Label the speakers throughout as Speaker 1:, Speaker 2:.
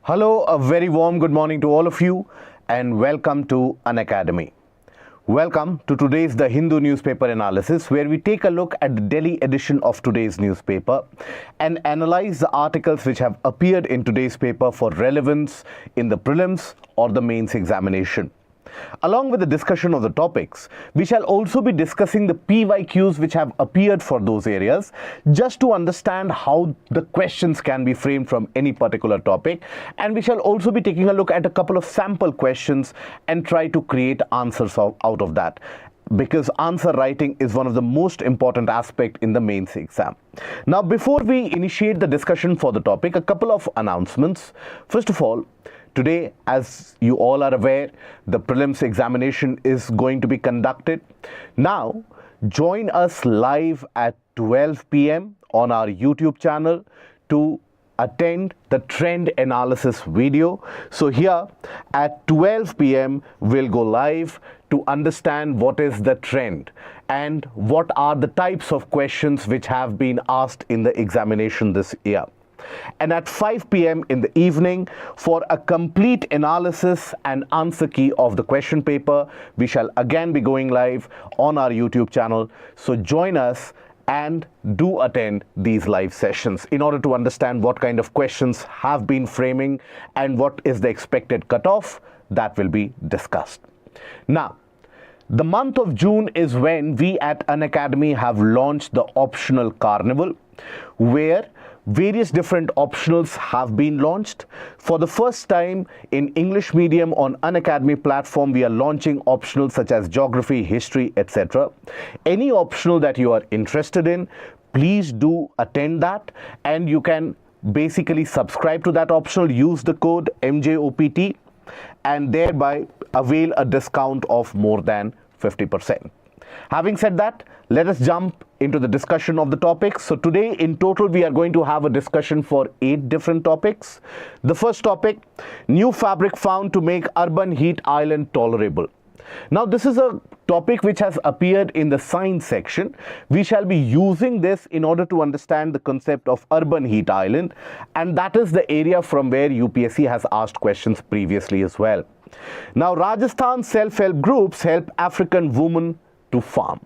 Speaker 1: Hello, a very warm good morning to all of you and welcome to Unacademy. Welcome to today's The Hindu newspaper analysis, where we take a look at the Delhi edition of today's newspaper and analyze the articles which have appeared in today's paper for relevance in the prelims or the mains examination. Along with the discussion of the topics, we shall also be discussing the PYQs which have appeared for those areas, just to understand how the questions can be framed from any particular topic, and we shall also be taking a look at a couple of sample questions and try to create answers out of that, because answer writing is one of the most important aspects in the mains exam. Now, before we initiate the discussion for the topic, a couple of announcements. First of all, today, as you all are aware, the prelims examination is going to be conducted. Now, join us live at 12 p.m. on our YouTube channel to attend the trend analysis video. So here at 12 p.m. we'll go live to understand what is the trend and what are the types of questions which have been asked in the examination this year. And at 5 p.m. in the evening, for a complete analysis and answer key of the question paper, we shall again be going live on our YouTube channel. So join us and do attend these live sessions in order to understand what kind of questions have been framing and what is the expected cutoff that will be discussed. Now, the month of June is when we at Unacademy have launched the optional carnival, where various different optionals have been launched. For the first time in English medium on Unacademy platform, we are launching optionals such as geography, history, etc. Any optional that you are interested in, please do attend that, and you can basically subscribe to that optional, use the code MJOPT, and thereby avail a discount of more than 50%. Having said that, let us jump into the discussion of the topics. So today in total we are going to have a discussion for 8 different topics. The first topic, new fabric found to make urban heat island tolerable. Now this is a topic which has appeared in the science section. We shall be using this in order to understand the concept of urban heat island, and that is the area from where UPSC has asked questions previously as well. Now, Rajasthan self-help groups help African women to farm.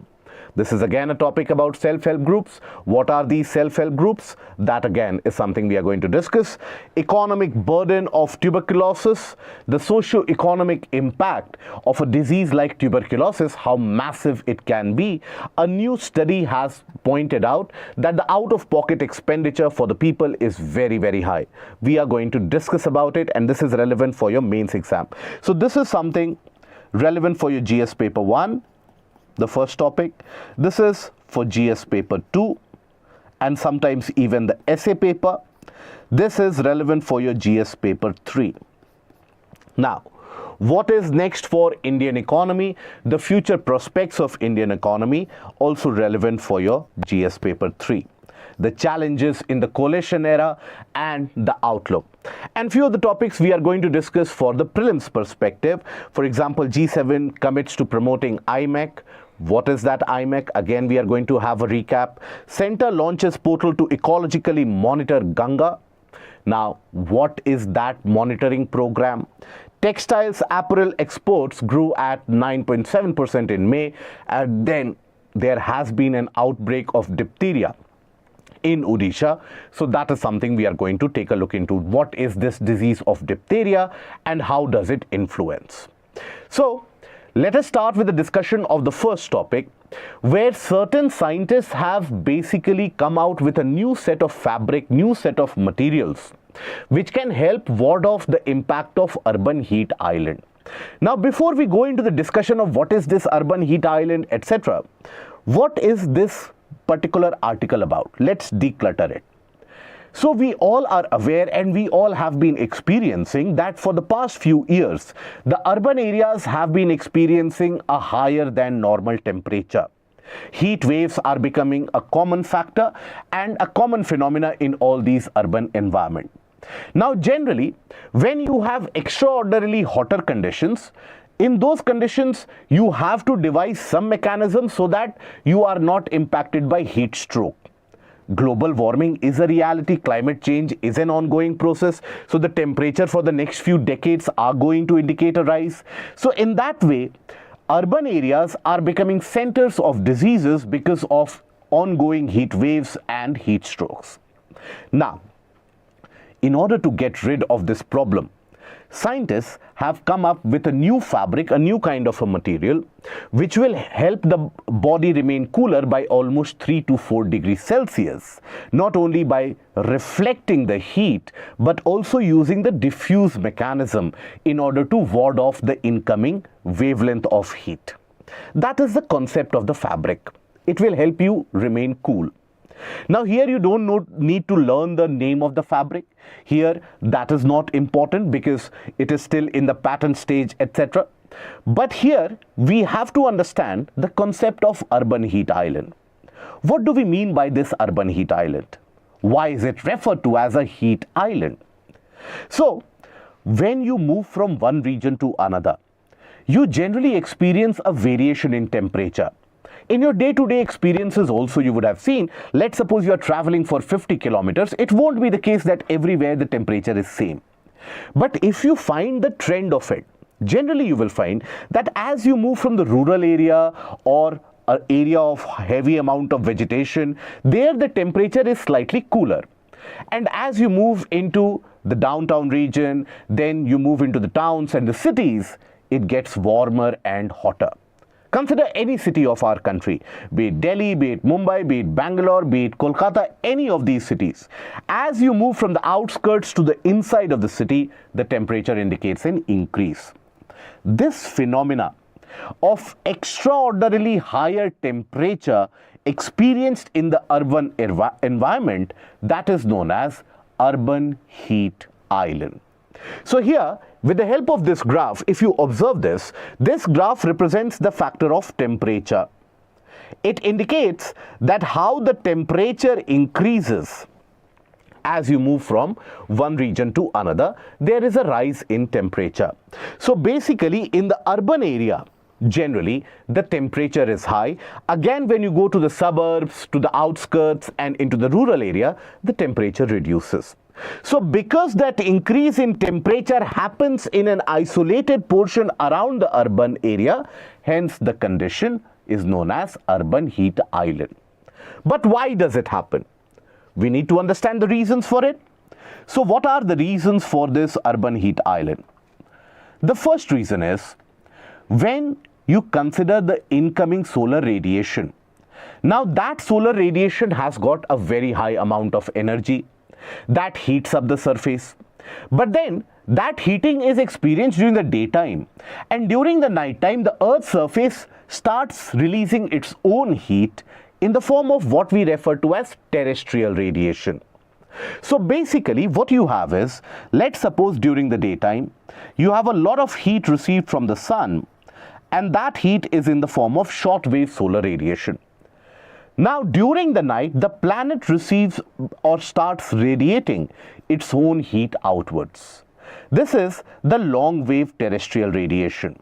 Speaker 1: This is again a topic about self-help groups. What are these self-help groups? That again is something we are going to discuss. Economic burden of tuberculosis, the socio-economic impact of a disease like tuberculosis, how massive it can be. A new study has pointed out that the out-of-pocket expenditure for the people is very, very high. We are going to discuss about it, and this is relevant for your mains exam. So this is something relevant for your GS paper 1. The first topic. This is for GS paper 2 and sometimes even the essay paper. This is relevant for your GS paper 3. Now, what is next for Indian economy? The future prospects of Indian economy, also relevant for your GS paper 3. The challenges in the coalition era and the outlook. And few of the topics we are going to discuss for the prelims perspective. For example, G7 commits to promoting IMEC. What is that IMEC? Again, we are going to have a recap. Center launches portal to ecologically monitor Ganga. Now, what is that monitoring program? Textiles apparel exports grew at 9.7% in May, and then there has been an outbreak of diphtheria in Odisha. So that is something we are going to take a look into. What is this disease of diphtheria and how does it influence? So let us start with the discussion of the first topic, where certain scientists have basically come out with a new set of fabric, new set of materials, which can help ward off the impact of urban heat island. Now, before we go into the discussion of what is this urban heat island, etc., what is this particular article about? Let's declutter it. So we all are aware and we all have been experiencing that for the past few years, the urban areas have been experiencing a higher than normal temperature. Heat waves are becoming a common factor and a common phenomena in all these urban environments. Now, generally, when you have extraordinarily hotter conditions, in those conditions, you have to devise some mechanism so that you are not impacted by heat stroke. global warming is a reality, climate change is an ongoing process, so the temperature for the next few decades are going to indicate a rise. So in that way, urban areas are becoming centers of diseases because of ongoing heat waves and heat strokes. Now, in order to get rid of this problem, scientists have come up with a new fabric, a new kind of a material, which will help the body remain cooler by almost 3 to 4 degrees Celsius, not only by reflecting the heat, but also using the diffuse mechanism in order to ward off the incoming wavelength of heat. That is the concept of the fabric. It will help you remain cool. Now here you don't need to learn the name of the fabric. Here that is not important because it is still in the patent stage, etc. But here we have to understand the concept of urban heat island. What do we mean by this urban heat island? Why is it referred to as a heat island? So when you move from one region to another, you generally experience a variation in temperature. In your day-to-day experiences also you would have seen, let's suppose you are traveling for 50 kilometers, it won't be the case that everywhere the temperature is same. But if you find the trend of it, generally you will find that as you move from the rural area or an area of heavy amount of vegetation, there the temperature is slightly cooler. And as you move into the downtown region, then you move into the towns and the cities, it gets warmer and hotter. Consider any city of our country, be it Delhi, be it Mumbai, be it Bangalore, be it Kolkata, any of these cities. As you move from the outskirts to the inside of the city, the temperature indicates an increase. This phenomena of extraordinarily higher temperature experienced in the urban environment, that is known as urban heat island. So here, with the help of this graph, if you observe this graph represents the factor of temperature. It indicates that how the temperature increases as you move from one region to another, there is a rise in temperature. So basically in the urban area, generally the temperature is high. Again, when you go to the suburbs, to the outskirts and into the rural area, the temperature reduces. So because that increase in temperature happens in an isolated portion around the urban area, hence the condition is known as urban heat island. But why does it happen? We need to understand the reasons for it. So what are the reasons for this urban heat island? The first reason is when you consider the incoming solar radiation. Now that solar radiation has got a very high amount of energy that heats up the surface. But then that heating is experienced during the daytime, and during the nighttime the Earth's surface starts releasing its own heat in the form of what we refer to as terrestrial radiation. So basically what you have is, let's suppose during the daytime you have a lot of heat received from the sun, and that heat is in the form of shortwave solar radiation. Now during the night the planet receives or starts radiating its own heat outwards. This is the long wave terrestrial radiation.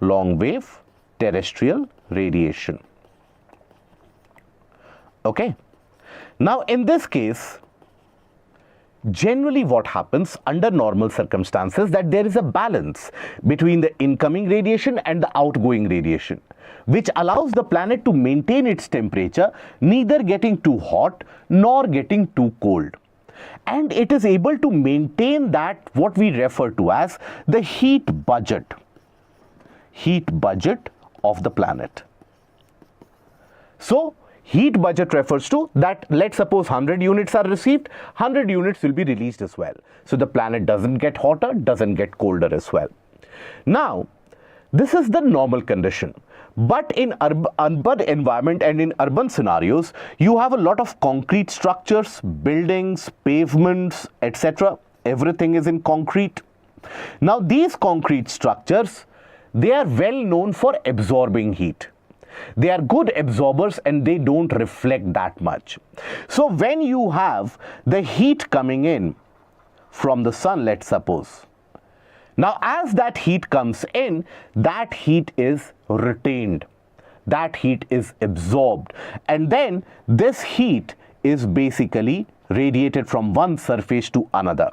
Speaker 1: Long wave terrestrial radiation. Okay. Now in this case, generally what happens under normal circumstances, that there is a balance between the incoming radiation and the outgoing radiation, which allows the planet to maintain its temperature, neither getting too hot nor getting too cold. And it is able to maintain that what we refer to as the heat budget of the planet. So heat budget refers to that, let's suppose 100 units are received, 100 units will be released as well. So the planet doesn't get hotter, doesn't get colder as well. Now, this is the normal condition. But in urban environment and in urban scenarios, you have a lot of concrete structures, buildings, pavements, etc. Everything is in concrete. Now these concrete structures, they are well known for absorbing heat. They are good absorbers and they don't reflect that much. So when you have the heat coming in from the sun, let's suppose, now as that heat comes in, that heat is retained. that heat is absorbed, and then this heat is basically radiated from one surface to another.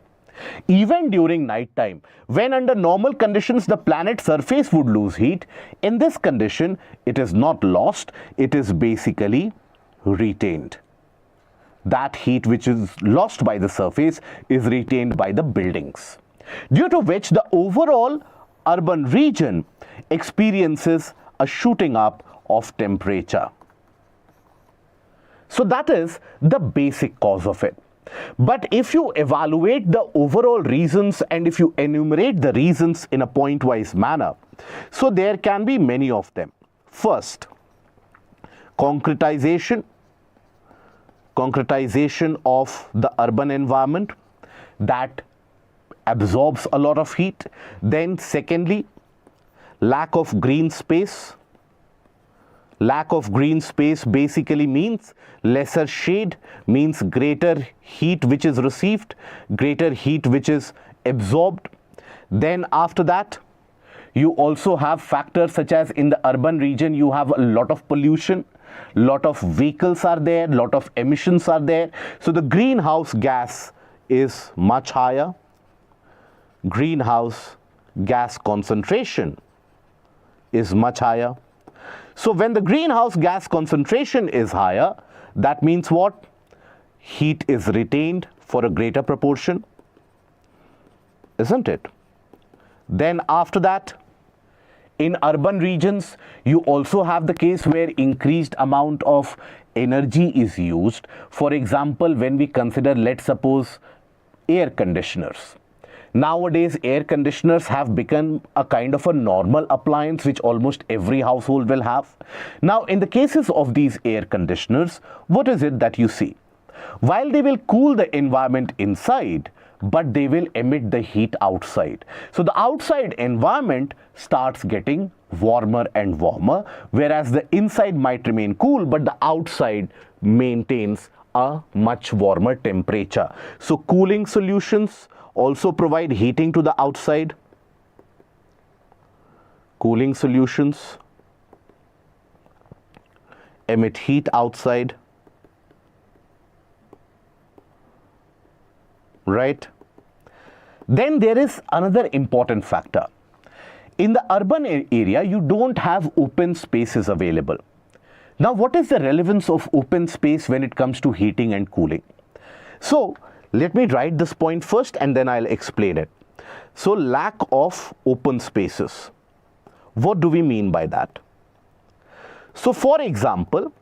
Speaker 1: Even during night time, when under normal conditions the planet's surface would lose heat, in this condition it is not lost, it is basically retained. That heat which is lost by the surface is retained by the buildings, due to which the overall urban region experiences a shooting up of temperature. So that is the basic cause of it. But if you evaluate the overall reasons and if you enumerate the reasons in a point-wise manner, so there can be many of them. First, concretization of the urban environment that absorbs a lot of heat. Then secondly, lack of green space. Lack of green space basically means lesser shade, means greater heat which is received, greater heat which is absorbed. Then after that, you also have factors such as in the urban region you have a lot of pollution, lot of vehicles are there, lot of emissions are there. So the greenhouse gas is much higher. Greenhouse gas concentration is much higher. So when the greenhouse gas concentration is higher, that means what? Heat is retained for a greater proportion, isn't it? Then after that, in urban regions, you also have the case where increased amount of energy is used. For example, when we consider, let's suppose, air conditioners. Nowadays, air conditioners have become a kind of a normal appliance which almost every household will have. Now, in the cases of these air conditioners, what is it that you see? While they will cool the environment inside, but they will emit the heat outside. So the outside environment starts getting warmer and warmer, whereas the inside might remain cool, but the outside maintains a much warmer temperature. So cooling solutions also provide heating to the outside. Cooling solutions emit heat outside, right? Then there is another important factor. In the urban area, you don't have open spaces available. Now, what is the relevance of open space when it comes to heating and cooling? So, let me write this point first and then I'll explain it. So, lack of open spaces. What do we mean by that? So, for example,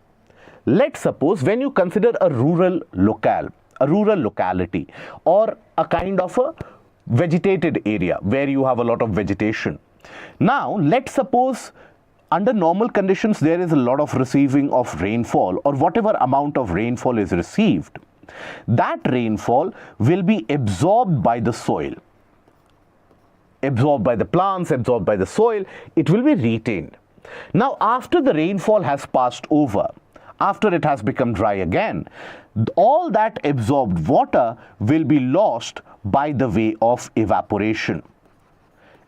Speaker 1: let's suppose when you consider a rural locality or a kind of a vegetated area where you have a lot of vegetation. Now, let's suppose under normal conditions there is a lot of receiving of rainfall, or whatever amount of rainfall is received, that rainfall will be absorbed by the soil, absorbed by the plants, absorbed by the soil, it will be retained. Now, after the rainfall has passed over, after it has become dry again, all that absorbed water will be lost by the way of evaporation.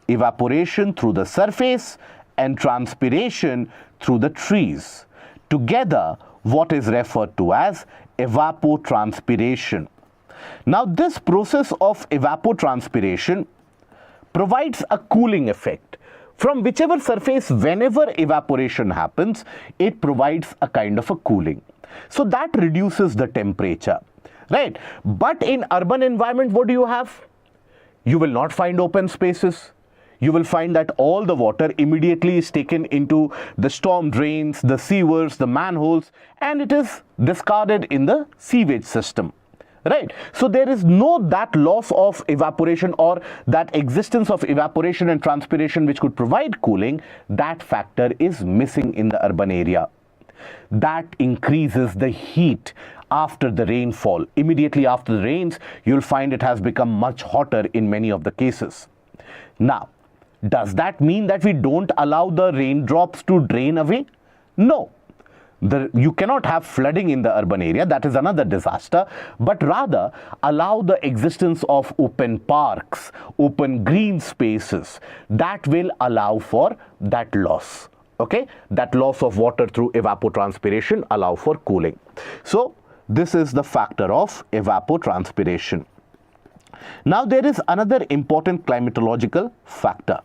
Speaker 1: Evaporation through the surface and transpiration through the trees. Together, what is referred to as evapotranspiration. Now, this process of evapotranspiration provides a cooling effect. From whichever surface, whenever evaporation happens, it provides a kind of a cooling. So that reduces the temperature, right? But in urban environment, what do you have? You will not find open spaces. You will find that all the water immediately is taken into the storm drains, the sewers, the manholes, and it is discarded in the sewage system. Right. So there is no that loss of evaporation or that existence of evaporation and transpiration which could provide cooling. That factor is missing in the urban area. That increases the heat after the rainfall. Immediately after the rains, you'll find it has become much hotter in many of the cases. Now, does that mean that we don't allow the raindrops to drain away? No. You cannot have flooding in the urban area, that is another disaster, but rather allow the existence of open parks, open green spaces that will allow for that loss Okay, that loss of water through evapotranspiration allow for cooling. So this is the factor of evapotranspiration. Now there is another important climatological factor,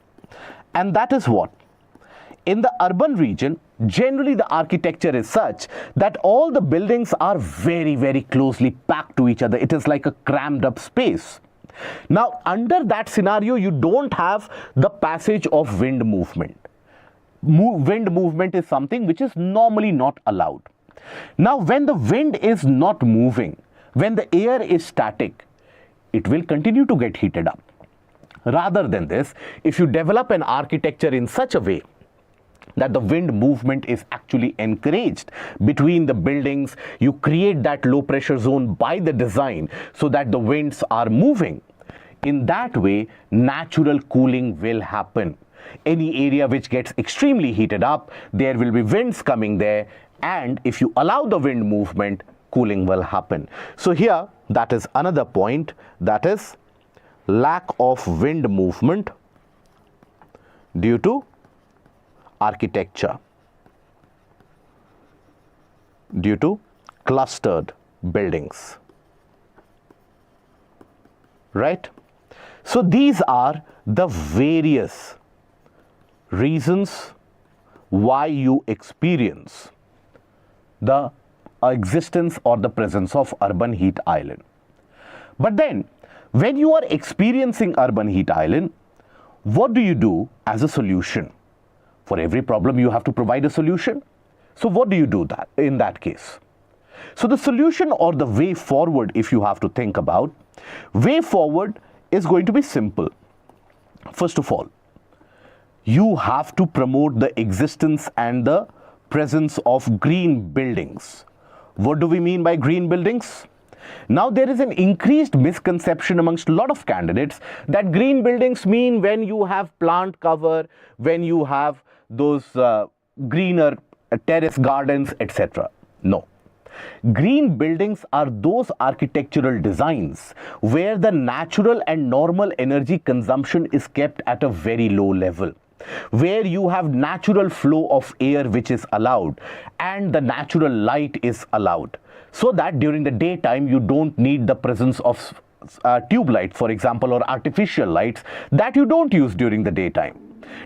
Speaker 1: and that is what? In the urban region, generally the architecture is such that all the buildings are very, very closely packed to each other. It is like a crammed up space. Now, under that scenario, you don't have the passage of wind movement. Wind movement is something which is normally not allowed. Now, when the wind is not moving, when the air is static, it will continue to get heated up. Rather than this, if you develop an architecture in such a way that the wind movement is actually encouraged between the buildings, you create that low pressure zone by the design so that the winds are moving. In that way, natural cooling will happen. Any area which gets extremely heated up, there will be winds coming there, and if you allow the wind movement, cooling will happen. So here, that is another point, that is lack of wind movement due to architecture, due to clustered buildings, right? So these are the various reasons why you experience the existence or the presence of urban heat island. But then, when you are experiencing urban heat island, what do you do as a solution? For every problem, you have to provide a solution. So what do you do that in that case? So the solution or the way forward, if you have to think about, way forward is going to be simple. First of all, you have to promote the existence and the presence of green buildings. What do we mean by green buildings? Now there is an increased misconception amongst a lot of candidates that green buildings mean when you have plant cover, when you have those greener terrace gardens, etc. No. Green buildings are those architectural designs where the natural and normal energy consumption is kept at a very low level, where you have natural flow of air which is allowed and the natural light is allowed, so that during the daytime you don't need the presence of tube lights, for example, or artificial lights that you don't use during the daytime.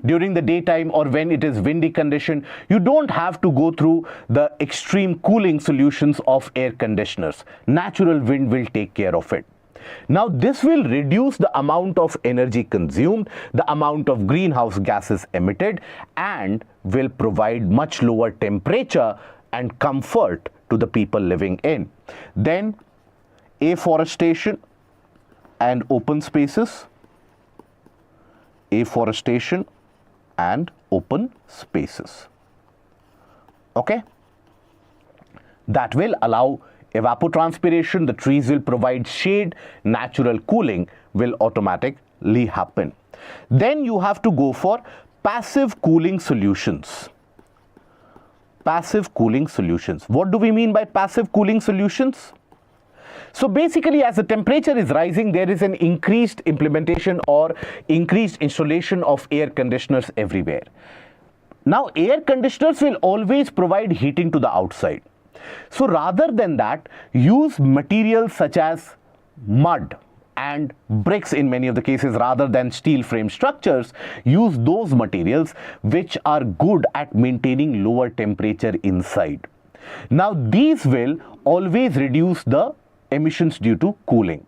Speaker 1: During the daytime or when it is windy condition, you don't have to go through the extreme cooling solutions of air conditioners. Natural wind will take care of it. Now this will reduce the amount of energy consumed, the amount of greenhouse gases emitted, and will provide much lower temperature and comfort to the people living in. Then afforestation and open spaces. Afforestation and open spaces. Okay? That will allow evapotranspiration, the trees will provide shade, natural cooling will automatically happen. Then you have to go for passive cooling solutions. Passive cooling solutions. What do we mean by passive cooling solutions? So basically, as the temperature is rising, there is an increased implementation or increased installation of air conditioners everywhere. Now, air conditioners will always provide heating to the outside. So rather than that, use materials such as mud and bricks in many of the cases rather than steel frame structures. Use those materials which are good at maintaining lower temperature inside. Now these will always reduce the emissions due to cooling.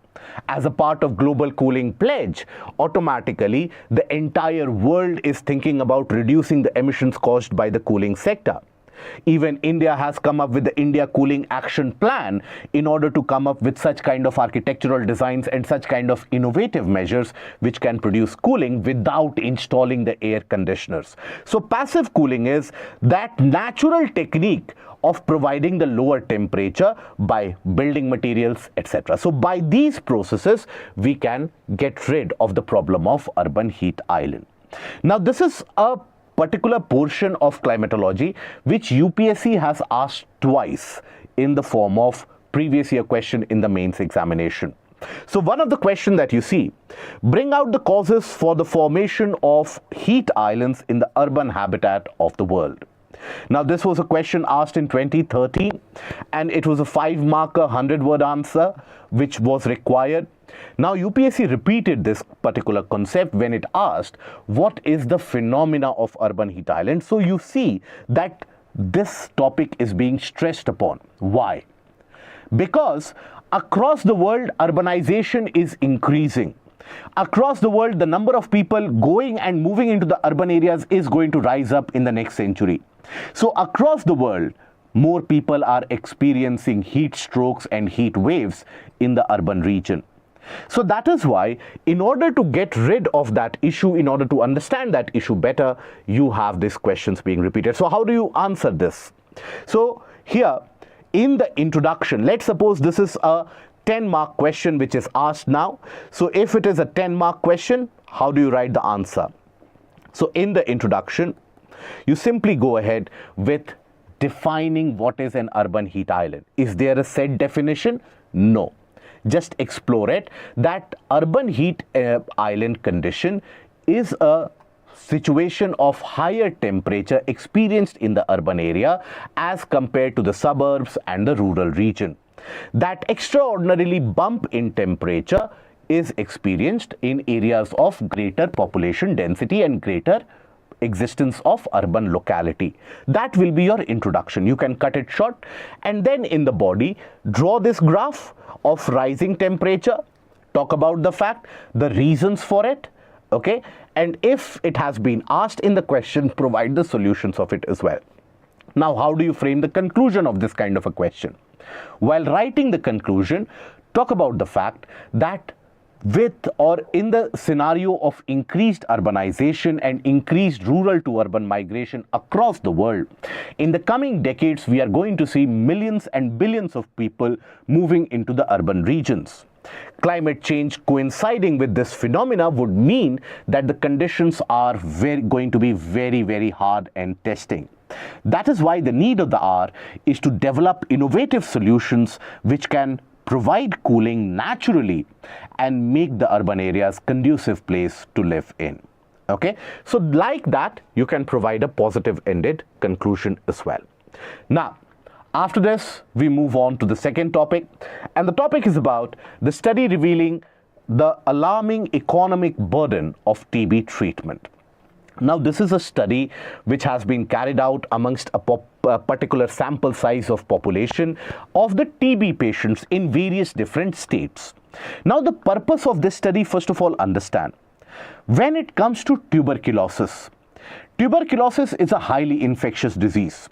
Speaker 1: As a part of global cooling pledge, automatically the entire world is thinking about reducing the emissions caused by the cooling sector. Even India has come up with the India Cooling Action Plan in order to come up with such kind of architectural designs and such kind of innovative measures which can produce cooling without installing the air conditioners. So passive cooling is that natural technique of providing the lower temperature by building materials, etc. So by these processes, we can get rid of the problem of urban heat island. Now this is a particular portion of climatology which UPSC has asked twice in the form of previous year question in the mains examination. So one of the questions that you see, bring out the causes for the formation of heat islands in the urban habitat of the world. Now this was a question asked in 2013 and it was a 5-marker 100-word answer which was required. Now UPSC repeated this particular concept when it asked what is the phenomena of urban heat islands. So you see that this topic is being stressed upon. Why? Because across the world urbanization is increasing. Across the world the number of people going and moving into the urban areas is going to rise up in the next century. So across the world more people are experiencing heat strokes and heat waves in the urban region. So that is why in order to get rid of that issue, in order to understand that issue better, you have these questions being repeated. So how do you answer this? So here in the introduction, let's suppose this is a 10-mark question which is asked now. So if it is a 10-mark question, how do you write the answer? So in the introduction, you simply go ahead with defining what is an urban heat island. Is there a set definition? No. Just explore it, that urban heat island condition is a situation of higher temperature experienced in the urban area as compared to the suburbs and the rural region. That extraordinarily bump in temperature is experienced in areas of greater population density and greater existence of urban locality. That will be your introduction. You can cut it short and then in the body draw this graph of rising temperature, talk about the fact, the reasons for it, okay, and if it has been asked in the question, provide the solutions of it as well. Now how do you frame the conclusion of this kind of a question? While writing the conclusion, talk about the fact that with or in the scenario of increased urbanization and increased rural to urban migration across the world, in the coming decades we are going to see millions and billions of people moving into the urban regions. Climate change coinciding with this phenomena would mean that the conditions are going to be very, very hard and testing. That is why the need of the hour is to develop innovative solutions which can provide cooling naturally and make the urban areas conducive place to live in. Okay, so like that you can provide a positive ended conclusion as well. Now after this we move on to the second topic, and the topic is about the study revealing the alarming economic burden of TB treatment. Now this is a study which has been carried out amongst a particular sample size of population of the TB patients in various different states. Now the purpose of this study, first of all, understand, when it comes to tuberculosis, tuberculosis is a highly infectious disease.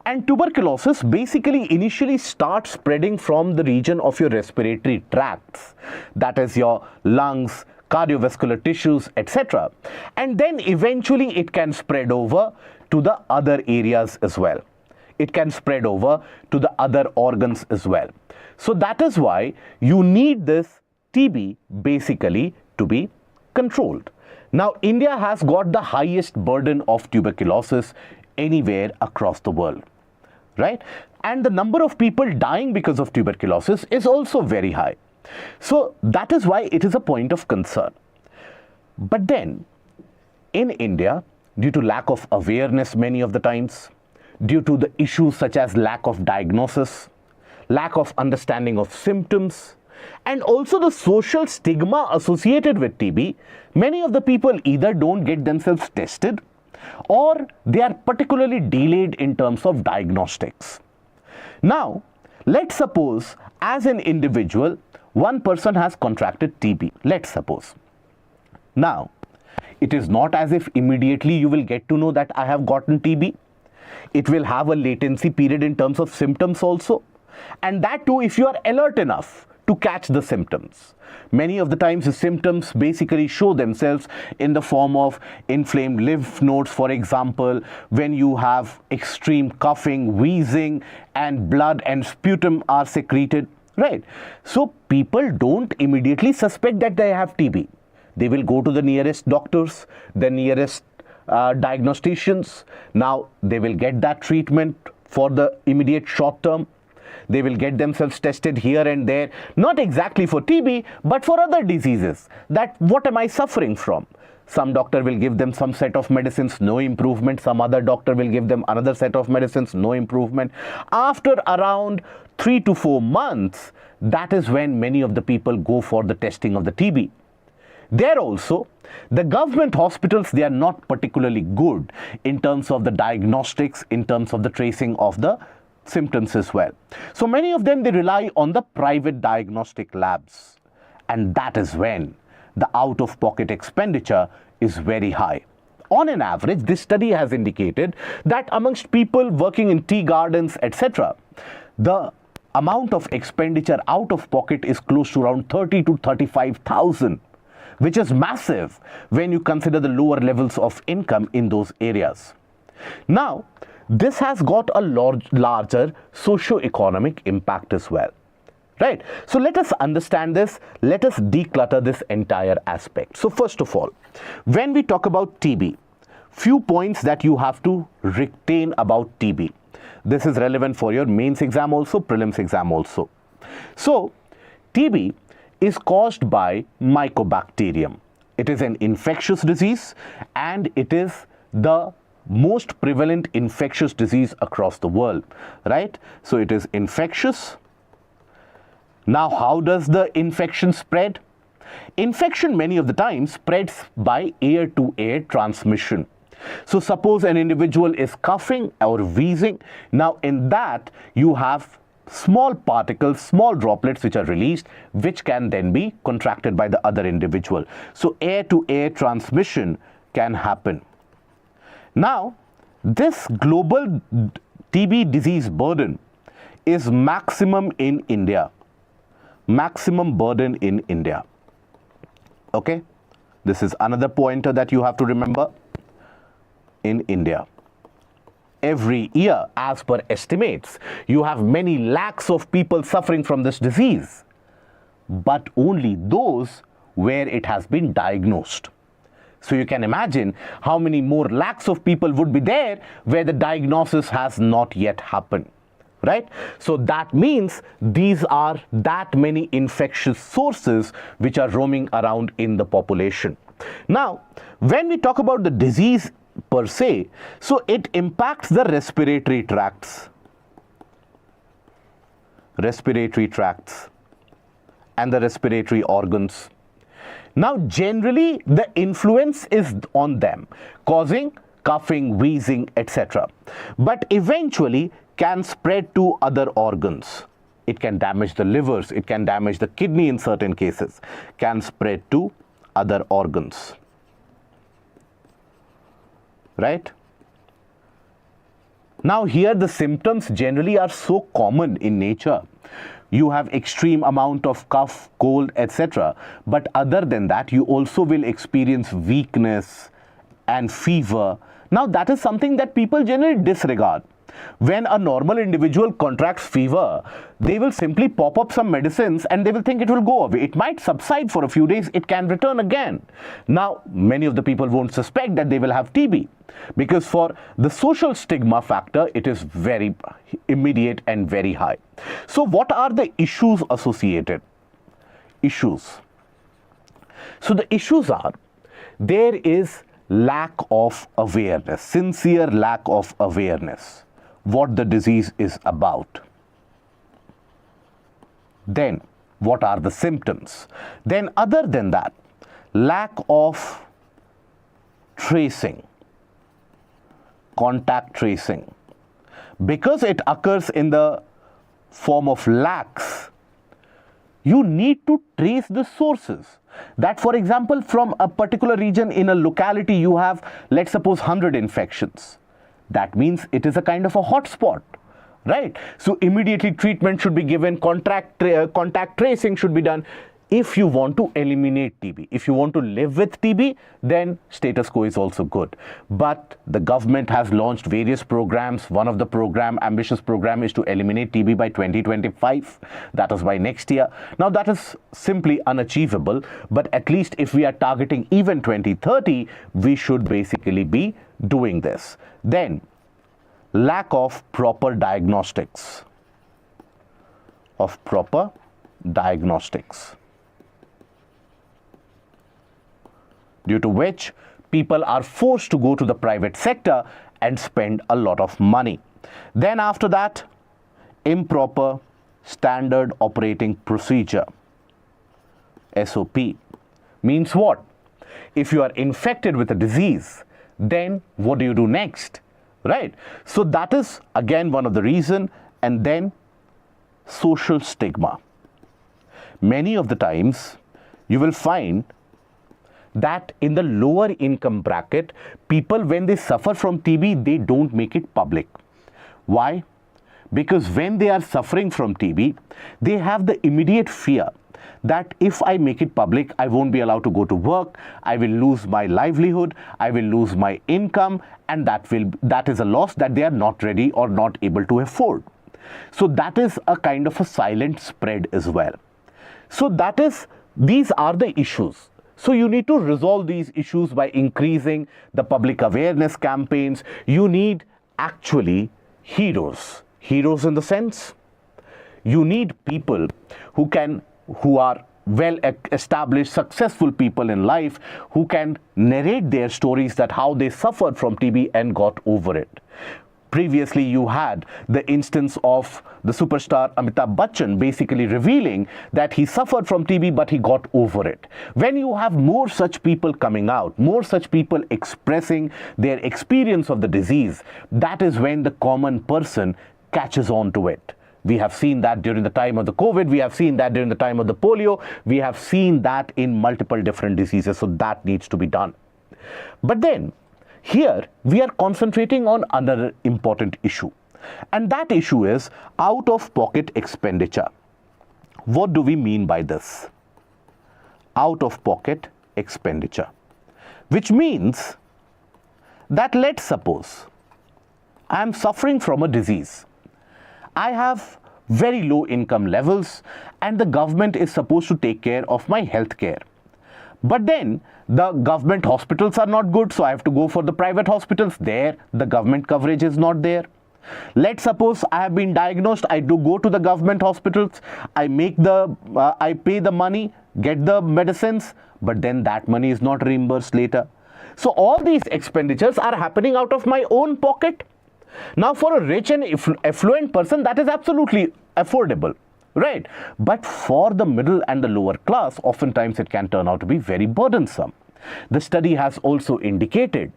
Speaker 1: And tuberculosis basically initially starts spreading from the region of your respiratory tracts, that is your lungs, cardiovascular tissues, etc. And then eventually it can spread over to the other areas as well. It can spread over to the other organs as well. So that is why you need this TB basically to be controlled. Now India has got the highest burden of tuberculosis anywhere across the world, right? And the number of people dying because of tuberculosis is also very high. So that is why it is a point of concern. But then in India, due to lack of awareness many of the times, due to the issues such as lack of diagnosis, lack of understanding of symptoms, and also the social stigma associated with TB, many of the people either don't get themselves tested or they are particularly delayed in terms of diagnostics. Now, let's suppose as an individual, one person has contracted TB, let's suppose. Now, it is not as if immediately you will get to know that I have gotten TB. It will have a latency period in terms of symptoms also. And that too if you are alert enough to catch the symptoms. Many of the times the symptoms basically show themselves in the form of inflamed lymph nodes, for example, when you have extreme coughing, wheezing, and blood and sputum are secreted. Right. So people don't immediately suspect that they have TB. They will go to the nearest doctors, the nearest diagnosticians. Now they will get that treatment for the immediate short term. They will get themselves tested here and there, not exactly for TB, but for other diseases. That what am I suffering from? Some doctor will give them some set of medicines, no improvement. Some other doctor will give them another set of medicines, no improvement. After around 3 to 4 months, that is when many of the people go for the testing of the TB. There also, the government hospitals, they are not particularly good in terms of the diagnostics, in terms of the tracing of the symptoms as well. So many of them, they rely on the private diagnostic labs. And that is when the out-of-pocket expenditure is very high. On an average, this study has indicated that amongst people working in tea gardens, etc., the amount of expenditure out of pocket is close to around 30 to 35,000, which is massive when you consider the lower levels of income in those areas. Now, this has got a larger socio-economic impact as well. Right? So let us understand this. Let us declutter this entire aspect. So first of all, when we talk about TB, few points that you have to retain about TB. This is relevant for your mains exam also, prelims exam also. So TB is caused by Mycobacterium. It is an infectious disease and it is the most prevalent infectious disease across the world, right? So it is infectious. Now, how does the infection spread? Infection many of the times spreads by air-to-air transmission. So suppose an individual is coughing or wheezing. Now in that you have small particles, small droplets which are released, which can then be contracted by the other individual. So air-to-air transmission can happen. Now, this global TB disease burden is maximum in India. Maximum burden in India. Okay, this is another pointer that you have to remember. In India, every year, as per estimates, you have many lakhs of people suffering from this disease, but only those where it has been diagnosed. So you can imagine how many more lakhs of people would be there where the diagnosis has not yet happened. Right? So that means these are that many infectious sources which are roaming around in the population. Now, when we talk about the disease per se, so it impacts the respiratory tracts and the respiratory organs. Now, generally, the influence is on them, causing coughing, wheezing, etc. But eventually, can spread to other organs. It can damage the livers, it can damage the kidney in certain cases, can spread to other organs. Right? Now here the symptoms generally are so common in nature. You have extreme amount of cough, cold, etc. But other than that, you also will experience weakness and fever. Now that is something that people generally disregard. When a normal individual contracts fever, they will simply pop up some medicines and they will think it will go away. It might subside for a few days, it can return again. Now, many of the people won't suspect that they will have TB because for the social stigma factor, it is very immediate and very high. So what are the issues associated? Issues. So the issues are, there is lack of awareness, sincere lack of awareness what the disease is about. Then, what are the symptoms? Then, other than that, lack of tracing, contact tracing. Because it occurs in the form of lakhs, you need to trace the sources. That, for example, from a particular region in a locality, you have, let's suppose, 100 infections. That means it is a kind of a hotspot, right? So immediately treatment should be given, contact tracing should be done. If you want to eliminate TB, if you want to live with TB, then status quo is also good. But the government has launched various programs. One of the ambitious program is to eliminate TB by 2025. That is by next year. Now that is simply unachievable, but at least if we are targeting even 2030, we should basically be doing this. Then, lack of proper diagnostics. of proper diagnostics, due to which people are forced to go to the private sector and spend a lot of money. Then after that, improper standard operating procedure, SOP, means what? If you are infected with a disease, then what do you do next, right? So that is again one of the reason. And then social stigma. Many of the times you will find that in the lower income bracket, people, when they suffer from TB, they don't make it public. Why? Because when they are suffering from TB, they have the immediate fear that if I make it public, I won't be allowed to go to work, I will lose my livelihood, I will lose my income, and that is a loss that they are not ready or not able to afford. So that is a kind of a silent spread as well. So these are the issues. So you need to resolve these issues by increasing the public awareness campaigns. You need actually heroes. Heroes in the sense, you need people who are well established, successful people in life, who can narrate their stories that how they suffered from TB and got over it. Previously, you had the instance of the superstar Amitabh Bachchan basically revealing that he suffered from TB, but he got over it. When you have more such people coming out, more such people expressing their experience of the disease, that is when the common person catches on to it. We have seen that during the time of the COVID, we have seen that during the time of the polio, we have seen that in multiple different diseases, so that needs to be done. But then, here we are concentrating on another important issue, and that issue is out-of-pocket expenditure. What do we mean by this? Out-of-pocket expenditure, which means that let's suppose I am suffering from a disease. I have very low income levels and the government is supposed to take care of my health care. But then the government hospitals are not good, so I have to go for the private hospitals. There, the government coverage is not there. Let's suppose I have been diagnosed, I do go to the government hospitals, I pay the money, get the medicines, but then that money is not reimbursed later. So all these expenditures are happening out of my own pocket. Now, for a rich and affluent person, that is absolutely affordable, right? But for the middle and the lower class, oftentimes it can turn out to be very burdensome. The study has also indicated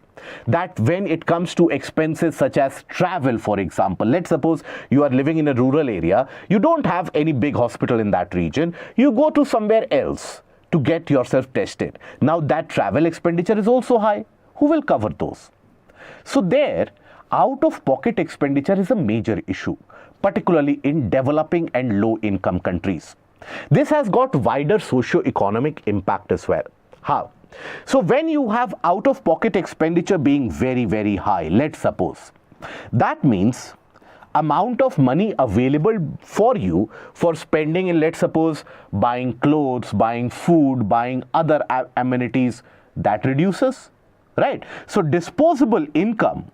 Speaker 1: that when it comes to expenses such as travel, for example, let's suppose you are living in a rural area, you don't have any big hospital in that region, you go to somewhere else to get yourself tested. Now, that travel expenditure is also high. Who will cover those? So there, out-of-pocket expenditure is a major issue, particularly in developing and low-income countries. This has got wider socio-economic impact as well. How? So when you have out-of-pocket expenditure being very, very high, let's suppose, that means amount of money available for you for spending in, let's suppose, buying clothes, buying food, buying other amenities, that reduces, right? So disposable income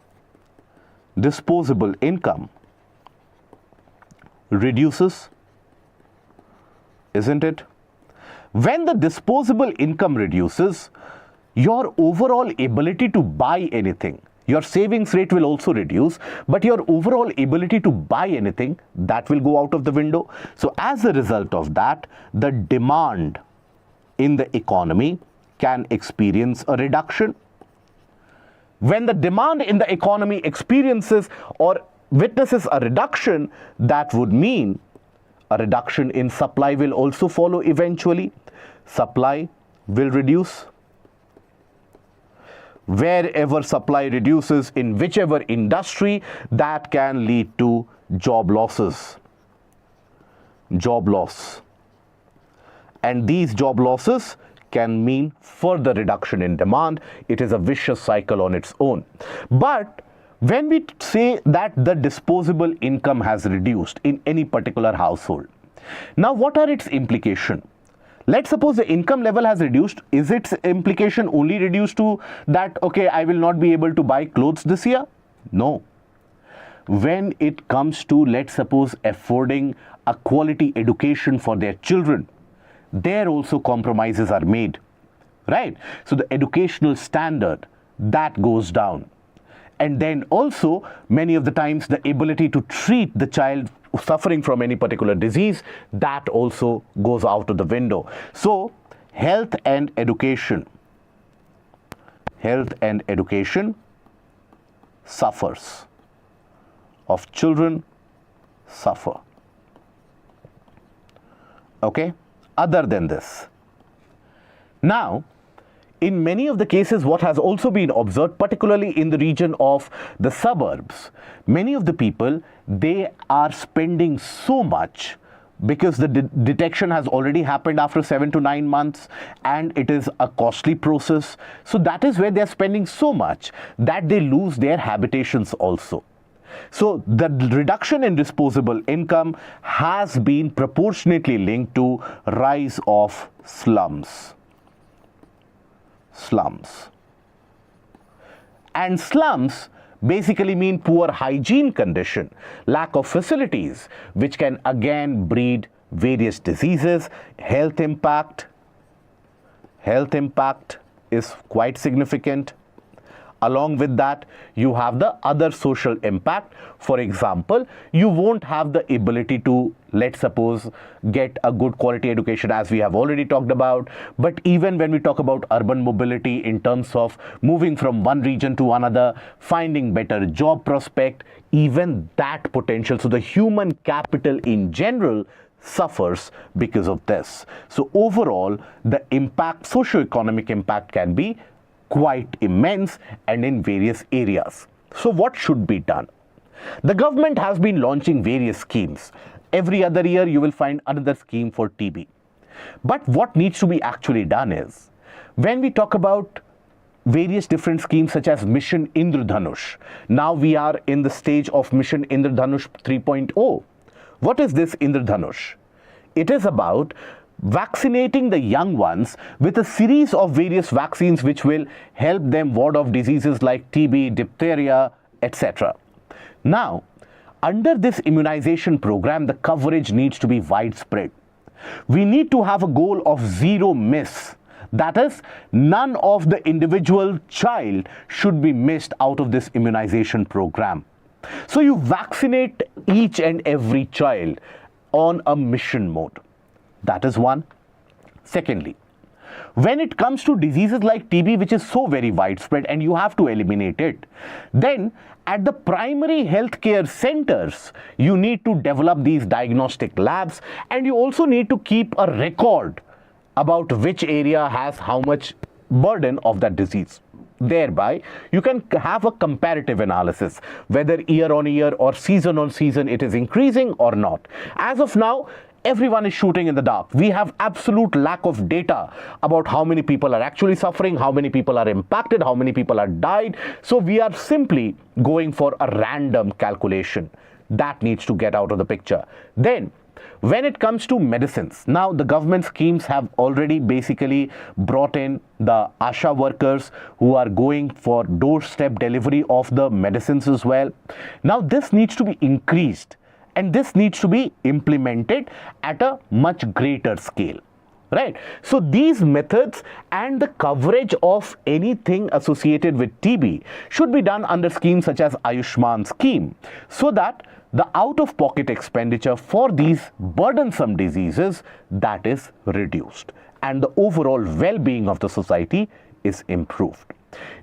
Speaker 1: reduces, isn't it? When the disposable income reduces, your overall ability to buy anything, your savings rate will also reduce, but your overall ability to buy anything, that will go out of the window. So as a result of that, the demand in the economy can experience a reduction. When the demand in the economy experiences or witnesses a reduction, that would mean a reduction in supply will also follow eventually. Supply will reduce. Wherever supply reduces in whichever industry, that can lead to job losses. Job loss. And these job losses can mean further reduction in demand. It is a vicious cycle on its own. But when we say that the disposable income has reduced in any particular household, now what are its implications? Let's suppose the income level has reduced. Is its implication only reduced to that, okay, I will not be able to buy clothes this year? No. When it comes to, let's suppose, affording a quality education for their children, there also compromises are made, right? So the educational standard, that goes down. And then also, many of the times, the ability to treat the child suffering from any particular disease, that also goes out of the window. So health and education suffers, of children suffer. Okay? Other than this, now, in many of the cases, what has also been observed, particularly in the region of the suburbs, many of the people, they are spending so much because the detection has already happened after 7 to 9 months, and it is a costly process. So that is where they are spending so much that they lose their habitations also. So the reduction in disposable income has been proportionately linked to rise of slums. And slums basically mean poor hygiene condition, lack of facilities, which can again breed various diseases. Health impact is quite significant. Along with that, you have the other social impact. For example, you won't have the ability to, let's suppose, get a good quality education, as we have already talked about. But even when we talk about urban mobility in terms of moving from one region to another, finding better job prospect, even that potential, so the human capital in general suffers because of this. So overall, the impact, socio-economic impact, can be quite immense and in various areas. So what should be done? The government has been launching various schemes. Every other year you will find another scheme for TB. But what needs to be actually done is, when we talk about various different schemes such as Mission Indradhanush, now we are in the stage of Mission Indradhanush 3.0. What is this Indradhanush? It is about vaccinating the young ones with a series of various vaccines which will help them ward off diseases like TB, diphtheria, etc. Now, under this immunization program, the coverage needs to be widespread. We need to have a goal of zero miss. That is, none of the individual child should be missed out of this immunization program. So you vaccinate each and every child on a mission mode. That is one. Secondly, when it comes to diseases like TB, which is so very widespread and you have to eliminate it, then at the primary healthcare centers, you need to develop these diagnostic labs, and you also need to keep a record about which area has how much burden of that disease. Thereby, you can have a comparative analysis, whether year on year or season on season it is increasing or not. As of now, everyone is shooting in the dark. We have absolute lack of data about how many people are actually suffering, how many people are impacted, how many people are died. So we are simply going for a random calculation. That needs to get out of the picture. Then, when it comes to medicines, now the government schemes have already basically brought in the ASHA workers who are going for doorstep delivery of the medicines as well. Now this needs to be increased, and this needs to be implemented at a much greater scale, right? So these methods and the coverage of anything associated with TB should be done under schemes such as Ayushman scheme, so that the out-of-pocket expenditure for these burdensome diseases, that is reduced, and the overall well-being of the society is improved.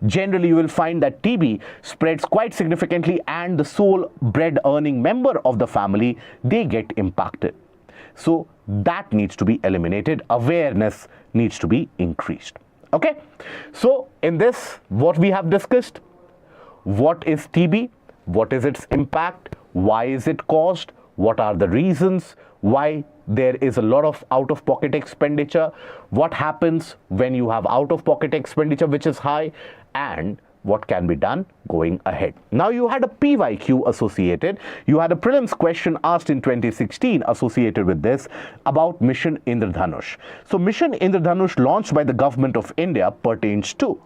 Speaker 1: Generally, you will find that TB spreads quite significantly, and the sole bread earning member of the family, they get impacted. So that needs to be eliminated. Awareness needs to be increased. Okay. So in this, what we have discussed: what is TB? What is its impact? Why is it caused? What are the reasons why there is a lot of out-of-pocket expenditure? What happens when you have out-of-pocket expenditure which is high? And what can be done going ahead. Now, you had a PYQ associated. You had a prelims question asked in 2016 associated with this about Mission Indradhanush. So, Mission Indradhanush launched by the government of India pertains to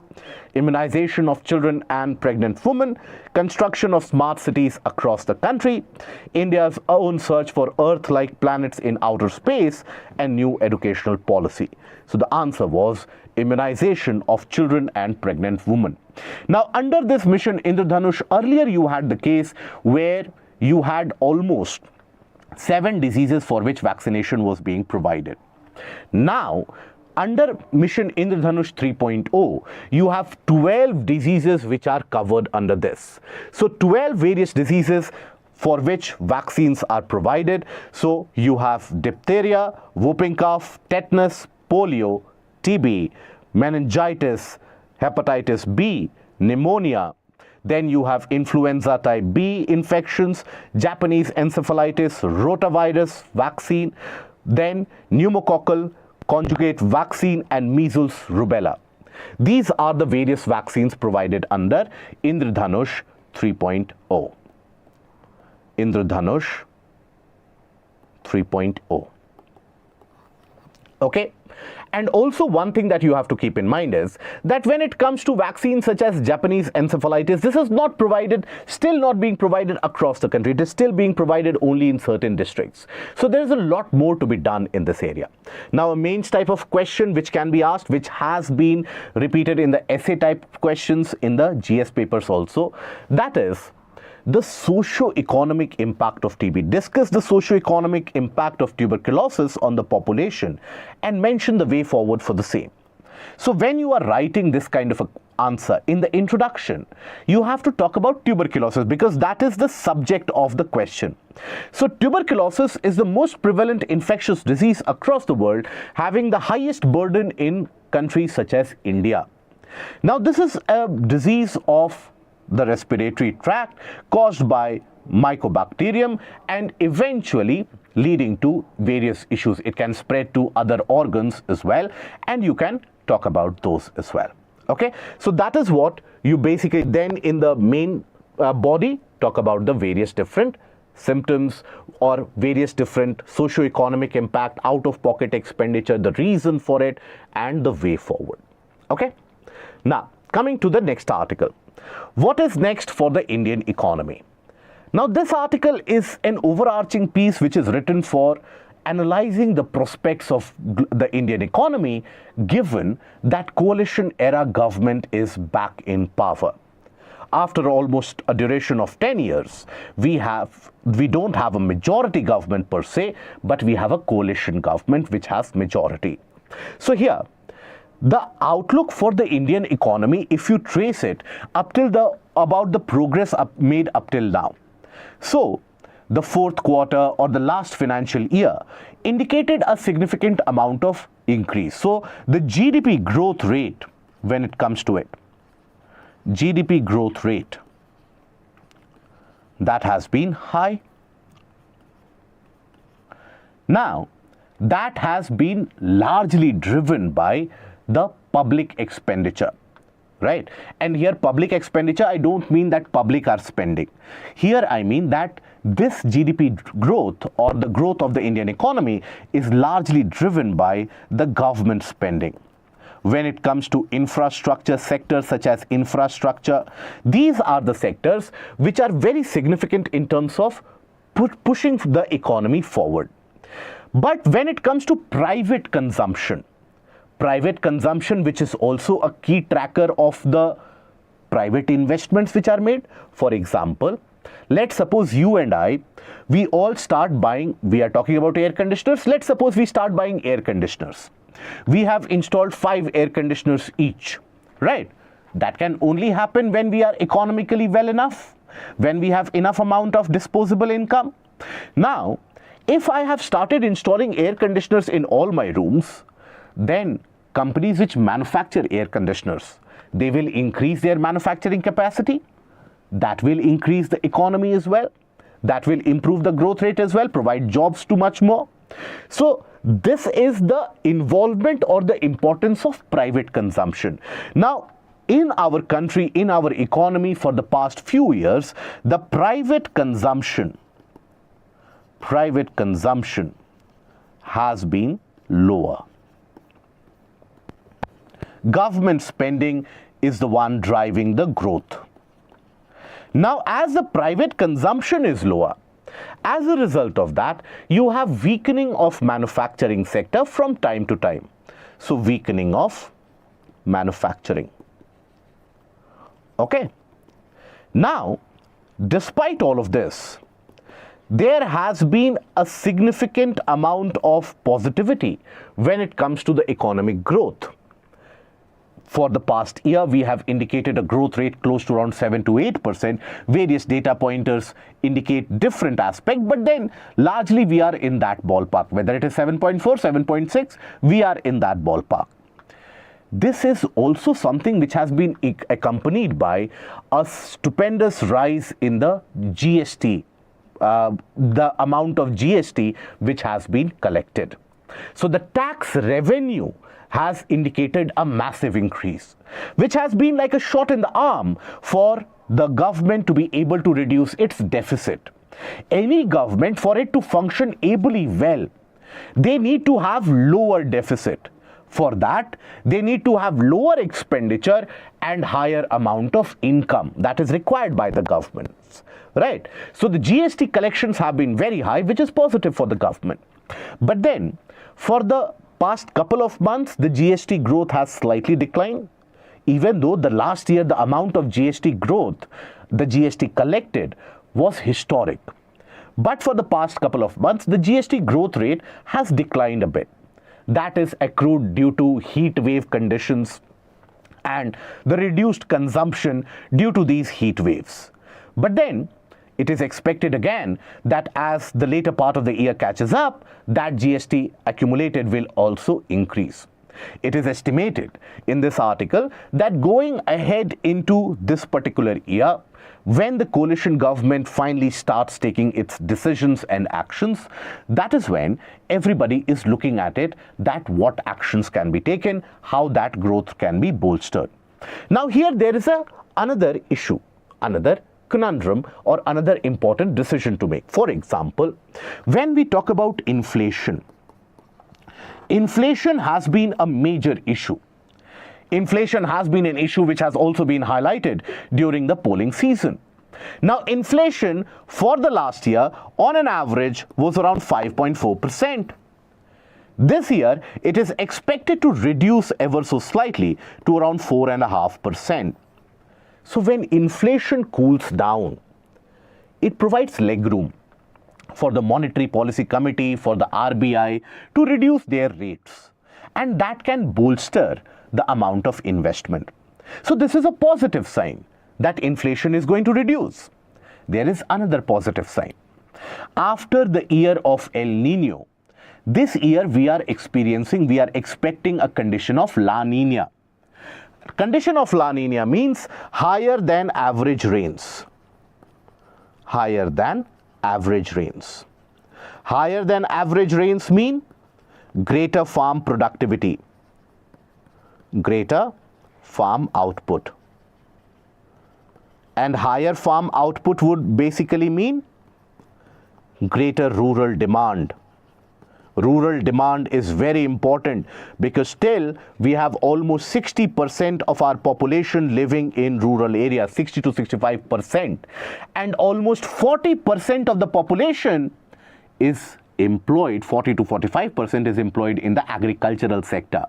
Speaker 1: immunization of children and pregnant women, construction of smart cities across the country, India's own search for Earth-like planets in outer space, and new educational policy. So the answer was immunization of children and pregnant women. Now, under this Mission Indradhanush, earlier you had the case where you had almost 7 diseases for which vaccination was being provided. Now, under Mission Indradhanush 3.0, you have 12 diseases which are covered under this. So 12 various diseases for which vaccines are provided. So you have diphtheria, whooping cough, tetanus, polio, TB, meningitis, hepatitis B, pneumonia. Then you have influenza type B infections, Japanese encephalitis, rotavirus vaccine, then pneumococcal conjugate vaccine, and measles rubella. These are the various vaccines provided under Indradhanush 3.0. Indradhanush 3.0. Okay. And also one thing that you have to keep in mind is that when it comes to vaccines such as Japanese encephalitis, this is not provided, still not being provided across the country. It is still being provided only in certain districts. So there is a lot more to be done in this area. Now, a mains type of question which can be asked, which has been repeated in the essay type questions in the GS papers also, that is the socio-economic impact of TB. Discuss the socio-economic impact of tuberculosis on the population and mention the way forward for the same. So when you are writing this kind of an answer in the introduction, you have to talk about tuberculosis because that is the subject of the question. So tuberculosis is the most prevalent infectious disease across the world, having the highest burden in countries such as India. Now, this is a disease of the respiratory tract caused by mycobacterium and eventually leading to various issues. It can spread to other organs as well, and you can talk about those as well. Okay, so that is what you basically then in the main body talk about the various different symptoms or various different socio-economic impact, out-of-pocket expenditure, the reason for it, and the way forward. Okay, now coming to the next article. What is next for the Indian economy? Now, this article is an overarching piece which is written for analyzing the prospects of the Indian economy given that coalition era government is back in power. After almost a duration of 10 years, we don't have a majority government per se, but we have a coalition government which has majority. So here, the outlook for the Indian economy, if you trace it up till about the progress made up till now. So, the fourth quarter or the last financial year indicated a significant amount of increase. So, the GDP growth rate, when it comes to it, GDP growth rate, that has been high. Now, that has been largely driven by the public expenditure, right? And here public expenditure, I don't mean that public are spending. Here I mean that this GDP growth or the growth of the Indian economy is largely driven by the government spending. When it comes to infrastructure sectors such as infrastructure, these are the sectors which are very significant in terms of pushing the economy forward. But when it comes to private consumption, which is also a key tracker of the private investments which are made. For example, let's suppose you and I, we all start buying, we are talking about air conditioners, let's suppose we start buying air conditioners. We have installed 5 air conditioners each, right? That can only happen when we are economically well enough, when we have enough amount of disposable income. Now, if I have started installing air conditioners in all my rooms, then companies which manufacture air conditioners, they will increase their manufacturing capacity. That will increase the economy as well. That will improve the growth rate as well, provide jobs to much more. So this is the involvement or the importance of private consumption. Now, in our country, in our economy for the past few years, the private consumption has been lower. Government spending is the one driving the growth. Now, as the private consumption is lower, as a result of that, you have weakening of manufacturing sector from time to time. So, weakening of manufacturing. Okay. Now, despite all of this, there has been a significant amount of positivity when it comes to the economic growth. For the past year, we have indicated a growth rate close to around 7 to 8%. Various data pointers indicate different aspects, but then largely we are in that ballpark. Whether it is 7.4, 7.6, we are in that ballpark. This is also something which has been accompanied by a stupendous rise in the GST, the amount of GST which has been collected. So the tax revenue has indicated a massive increase, which has been like a shot in the arm for the government to be able to reduce its deficit. Any government, for it to function ably well, they need to have lower deficit. For that, they need to have lower expenditure and higher amount of income that is required by the governments, right? So the GST collections have been very high, which is positive for the government. But then, for the past couple of months, the GST growth has slightly declined, even though the last year the amount of GST growth, the GST collected, was historic. But for the past couple of months, the GST growth rate has declined a bit. That is accrued due to heat wave conditions and the reduced consumption due to these heat waves. But then, it is expected again that as the later part of the year catches up, that GST accumulated will also increase. It is estimated in this article that going ahead into this particular year, when the coalition government finally starts taking its decisions and actions, that is when everybody is looking at it, that what actions can be taken, how that growth can be bolstered. Now here there is another issue, another conundrum or another important decision to make. For example, when we talk about inflation, inflation has been a major issue. Inflation has been an issue which has also been highlighted during the polling season. Now, inflation for the last year on an average was around 5.4%. This year, it is expected to reduce ever so slightly to around 4.5%. So when inflation cools down, it provides legroom for the Monetary Policy Committee, for the RBI to reduce their rates, and that can bolster the amount of investment. So this is a positive sign that inflation is going to reduce. There is another positive sign. After the year of El Nino, this year we are expecting a condition of La Nina. Condition of La Nina means higher than average rains. Higher than average rains. Higher than average rains mean greater farm productivity, greater farm output. And higher farm output would basically mean greater rural demand. Rural demand is very important because still we have almost 60% of our population living in rural areas, 60 to 65%, and almost 40% of the population is employed, 40 to 45% is employed in the agricultural sector.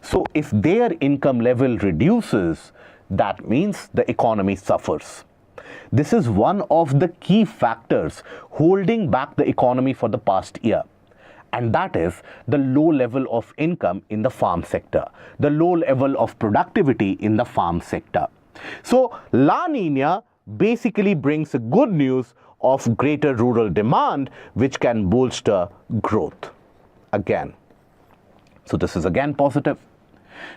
Speaker 1: So if their income level reduces, that means the economy suffers. This is one of the key factors holding back the economy for the past year. And that is the low level of income in the farm sector, the low level of productivity in the farm sector. So La Nina basically brings a good news of greater rural demand, which can bolster growth again. So this is again positive.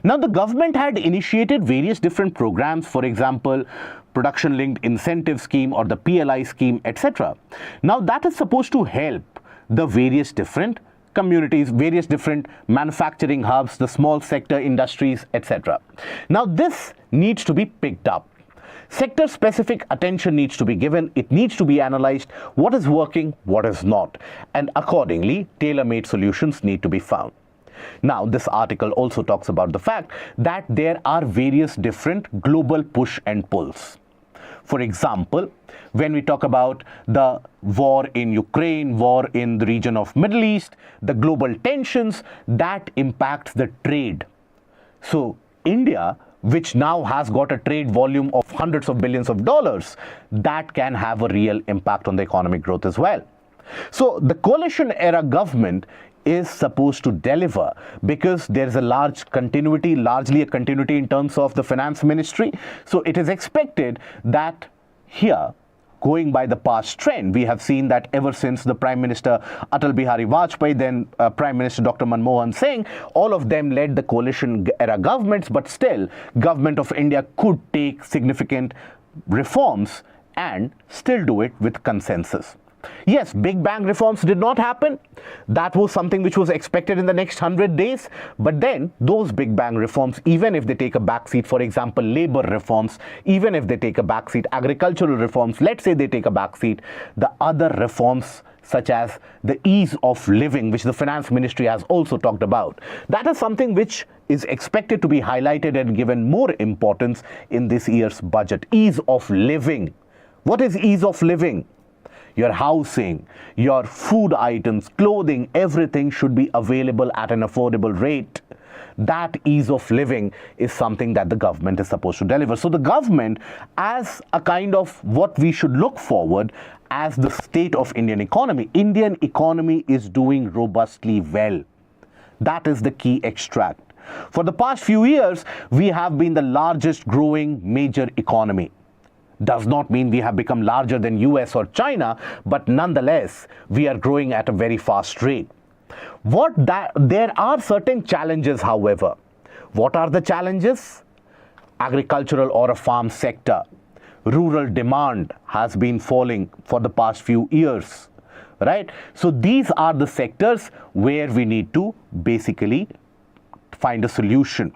Speaker 1: Now the government had initiated various different programs, for example, production linked incentive scheme or the PLI scheme, etc. Now that is supposed to help the various different communities, various different manufacturing hubs, the small sector industries, etc. Now this needs to be picked up. Sector specific attention needs to be given. It needs to be analyzed, what is working, what is not, and accordingly tailor-made solutions need to be found. Now this article also talks about the fact that there are various different global push and pulls. For example, when we talk about the war in Ukraine, war in the region of Middle East, the global tensions, that impacts the trade. So India, which now has got a trade volume of hundreds of billions of dollars, that can have a real impact on the economic growth as well. So the coalition era government is supposed to deliver because there is a largely a continuity in terms of the finance ministry. So it is expected that here, going by the past trend, we have seen that ever since the Prime Minister Atal Bihari Vajpayee, then Prime Minister Dr. Manmohan Singh, all of them led the coalition era governments, but still Government of India could take significant reforms and still do it with consensus. Yes, big bang reforms did not happen. That was something which was expected in the next 100 days. But then those big bang reforms, even if they take a backseat, for example, labor reforms, even if they take a backseat, agricultural reforms, let's say they take a backseat, the other reforms such as the ease of living, which the finance ministry has also talked about, that is something which is expected to be highlighted and given more importance in this year's budget. Ease of living. What is ease of living? Your housing, your food items, clothing, everything should be available at an affordable rate. That ease of living is something that the government is supposed to deliver. So the government, as a kind of what we should look forward as the state of Indian economy is doing robustly well. That is the key extract. For the past few years, we have been the largest growing major economy. Does not mean we have become larger than US or China, but nonetheless, we are growing at a very fast rate. There are certain challenges, however. What are the challenges? Agricultural or a farm sector. Rural demand has been falling for the past few years, right? So these are the sectors where we need to basically find a solution.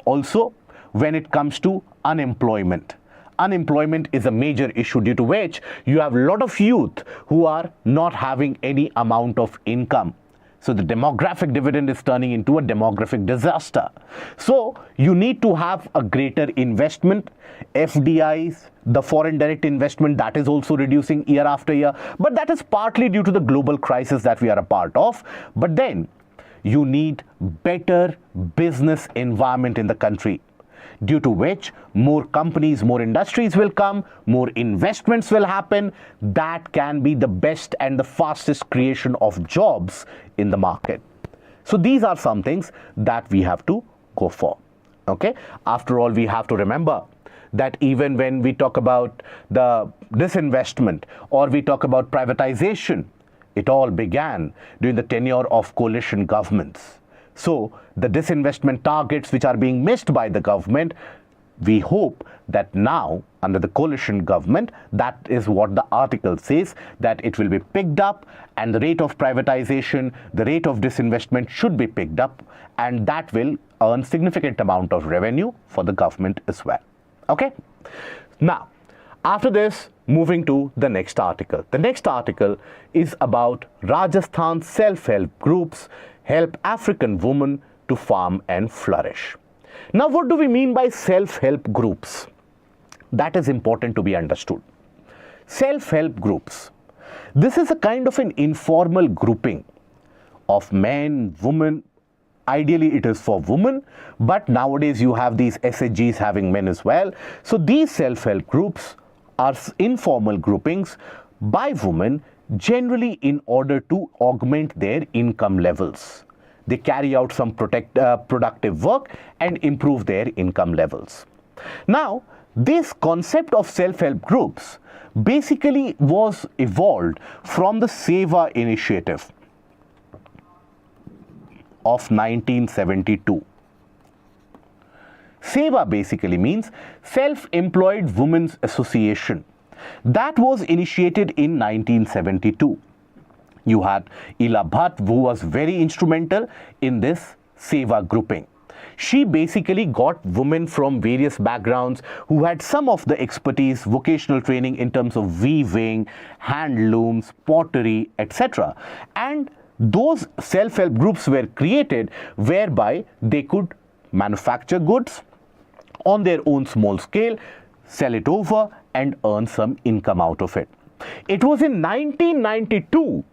Speaker 1: Also, when it comes to unemployment. Unemployment is a major issue due to which you have a lot of youth who are not having any amount of income. So the demographic dividend is turning into a demographic disaster. So you need to have a greater investment. FDIs, the foreign direct investment, that is also reducing year after year. But that is partly due to the global crisis that we are a part of. But then you need better business environment in the country, due to which more companies, more industries will come, more investments will happen. That can be the best and the fastest creation of jobs in the market. So these are some things that we have to go for. Okay? After all, we have to remember that even when we talk about the disinvestment or we talk about privatization, it all began during the tenure of coalition governments. So the disinvestment targets which are being missed by the government, we hope that now under the coalition government, that is what the article says, that it will be picked up and the rate of privatization, the rate of disinvestment should be picked up, and that will earn significant amount of revenue for the government as well. Okay? Now, after this, moving to the next article. The next article is about Rajasthan self-help groups help African women to farm and flourish. Now, what do we mean by self-help groups? That is important to be understood. Self-help groups. This is a kind of an informal grouping of men, women. Ideally, it is for women, but nowadays you have these SHGs having men as well. So these self-help groups are informal groupings by women, generally in order to augment their income levels. They carry out some productive work and improve their income levels. Now, this concept of self-help groups basically was evolved from the Seva initiative of 1972. Seva basically means Self-Employed Women's Association. That was initiated in 1972. You had Ila Bhatt, who was very instrumental in this Seva grouping. She basically got women from various backgrounds who had some of the expertise, vocational training in terms of weaving, handlooms, pottery, etc. And those self-help groups were created whereby they could manufacture goods on their own small scale, sell it over and earn some income out of it. It was in 1992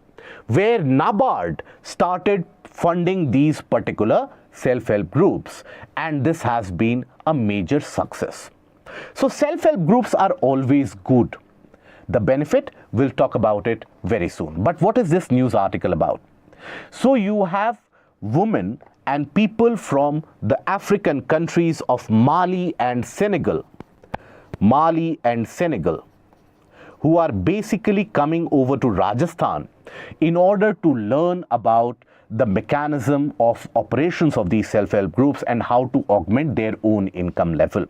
Speaker 1: where NABARD started funding these particular self-help groups, and this has been a major success. So self-help groups are always good. The benefit, we'll talk about it very soon. But what is this news article about? So you have women and people from the African countries of Mali and Senegal, who are basically coming over to Rajasthan in order to learn about the mechanism of operations of these self-help groups and how to augment their own income level.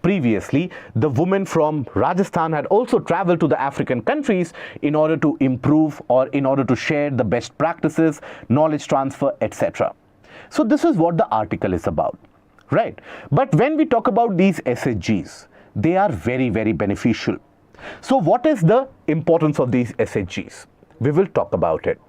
Speaker 1: Previously, the women from Rajasthan had also traveled to the African countries in order to improve or in order to share the best practices, knowledge transfer, etc. So this is what the article is about, right? But when we talk about these SHGs, they are very, very beneficial. So what is the importance of these SHGs? We will talk about it.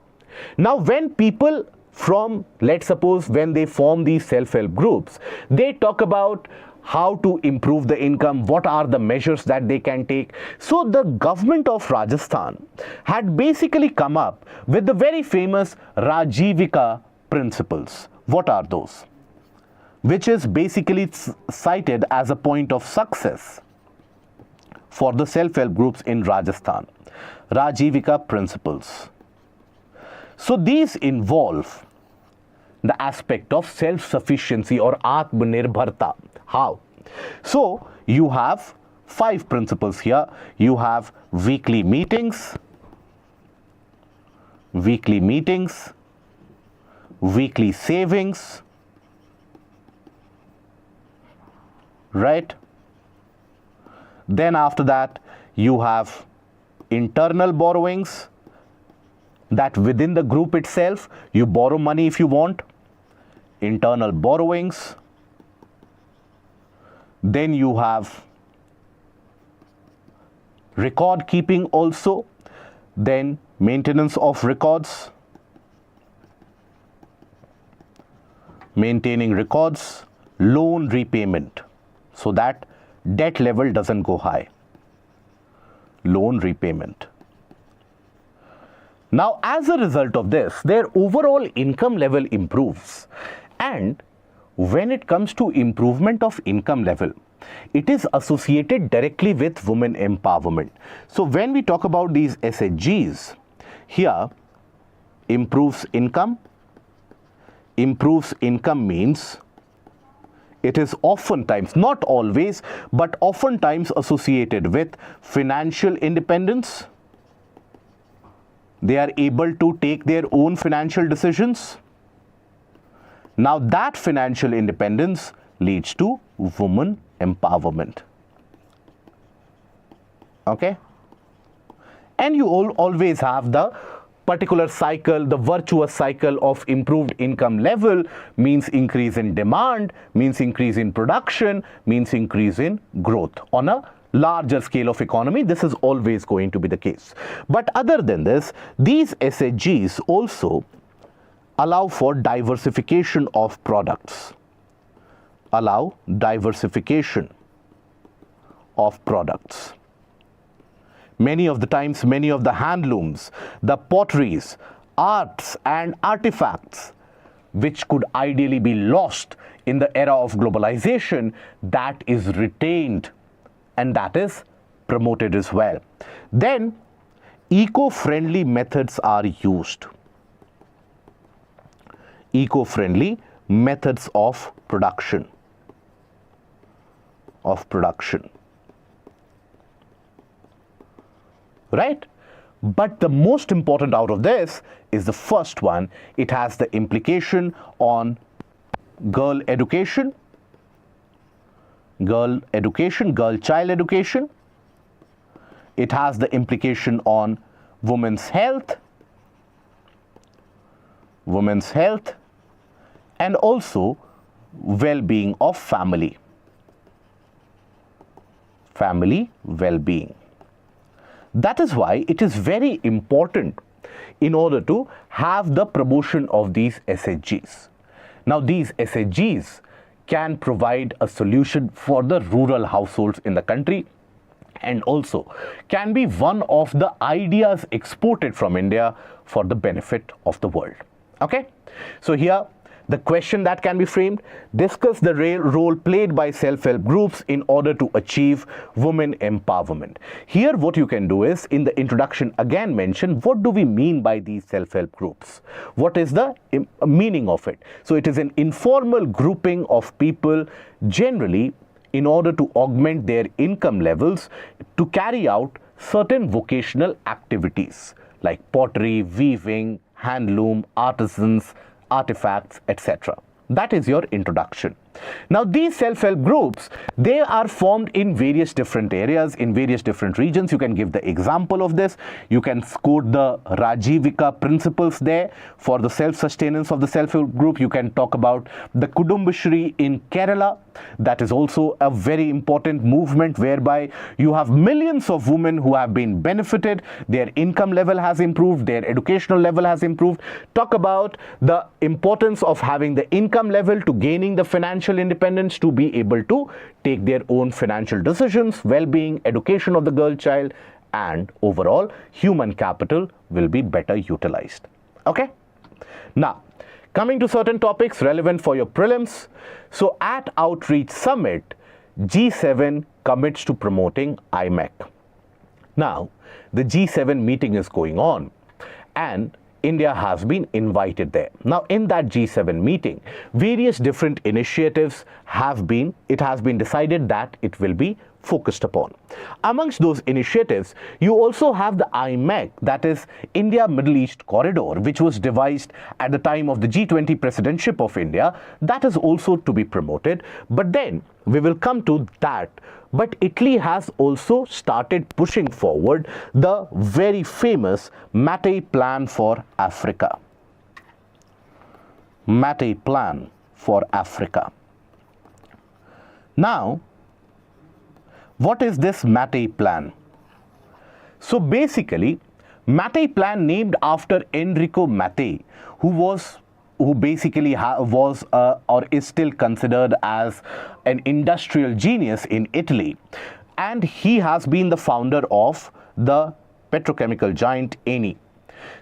Speaker 1: Now, when people from, let's suppose, when they form these self-help groups, they talk about how to improve the income, what are the measures that they can take. So the government of Rajasthan had basically come up with the very famous Rajivika principles. What are those? Which is basically cited as a point of success for the self-help groups in Rajasthan. Rajivika principles. So these involve the aspect of self-sufficiency or Atmanirbharta. How? So you have 5 principles here. You have weekly meetings, weekly savings, right? Then after that, you have internal borrowings, that within the group itself, you borrow money if you want, internal borrowings. Then you have record keeping also, then maintenance of records, maintaining records, loan repayment, so that debt level doesn't go high, loan repayment. Now, as a result of this, their overall income level improves. And when it comes to improvement of income level, it is associated directly with women empowerment. So when we talk about these SHGs, here, improves income means it is oftentimes, not always, but oftentimes associated with financial independence. They are able to take their own financial decisions. Now that financial independence leads to woman empowerment. Okay? And you always have the particular cycle, the virtuous cycle of improved income level means increase in demand, means increase in production, means increase in growth on a larger scale of economy. This is always going to be the case. But other than this, these SHGs also allow for diversification of products. Many of the times, many of the handlooms, the potteries, arts and artifacts which could ideally be lost in the era of globalization, that is retained and that is promoted as well. Then eco-friendly methods are used. Eco-friendly methods of production. Right? But the most important out of this is the first one. It has the implication on girl education, girl child education. It has the implication on women's health, women's health, and also well-being of family well-being. That is why it is very important in order to have the promotion of these SHGs. Now, these SHGs can provide a solution for the rural households in the country, and also can be one of the ideas exported from India for the benefit of the world. Okay, so here the question that can be framed: discuss the role played by self-help groups in order to achieve women empowerment. Here what you can do is, in the introduction, again mention what do we mean by these self-help groups, what is the meaning of it. So it is an informal grouping of people, generally in order to augment their income levels, to carry out certain vocational activities like pottery, weaving, handloom, artisans, artifacts, etc. That is your introduction. Now, these self-help groups, they are formed in various different areas, in various different regions. You can give the example of this. You can quote the Rajivika principles there for the self-sustenance of the self-help group. You can talk about the Kudumbashri in Kerala. That is also a very important movement whereby you have millions of women who have been benefited. Their income level has improved, their educational level has improved. Talk about the importance of having the income level to gaining the financial independence, to be able to take their own financial decisions, well-being, education of the girl child, and overall human capital will be better utilized. Okay, now coming to certain topics relevant for your prelims. So at Outreach Summit, G7 commits to promoting IMEC. Now the G7 meeting is going on and India has been invited there. Now, in that G7 meeting, various different initiatives have been decided that it will be focused upon. Amongst those initiatives, you also have the IMEC, that is India Middle East Corridor, which was devised at the time of the G20 presidentship of India. That is also to be promoted, but then we will come to that. But Italy has also started pushing forward the very famous Mattei Plan for Africa. Mattei Plan for Africa. Now, what is this Mattei Plan? So basically, Mattei Plan, named after Enrico Mattei, who basically was or is still considered as an industrial genius in Italy, and he has been the founder of the petrochemical giant Eni.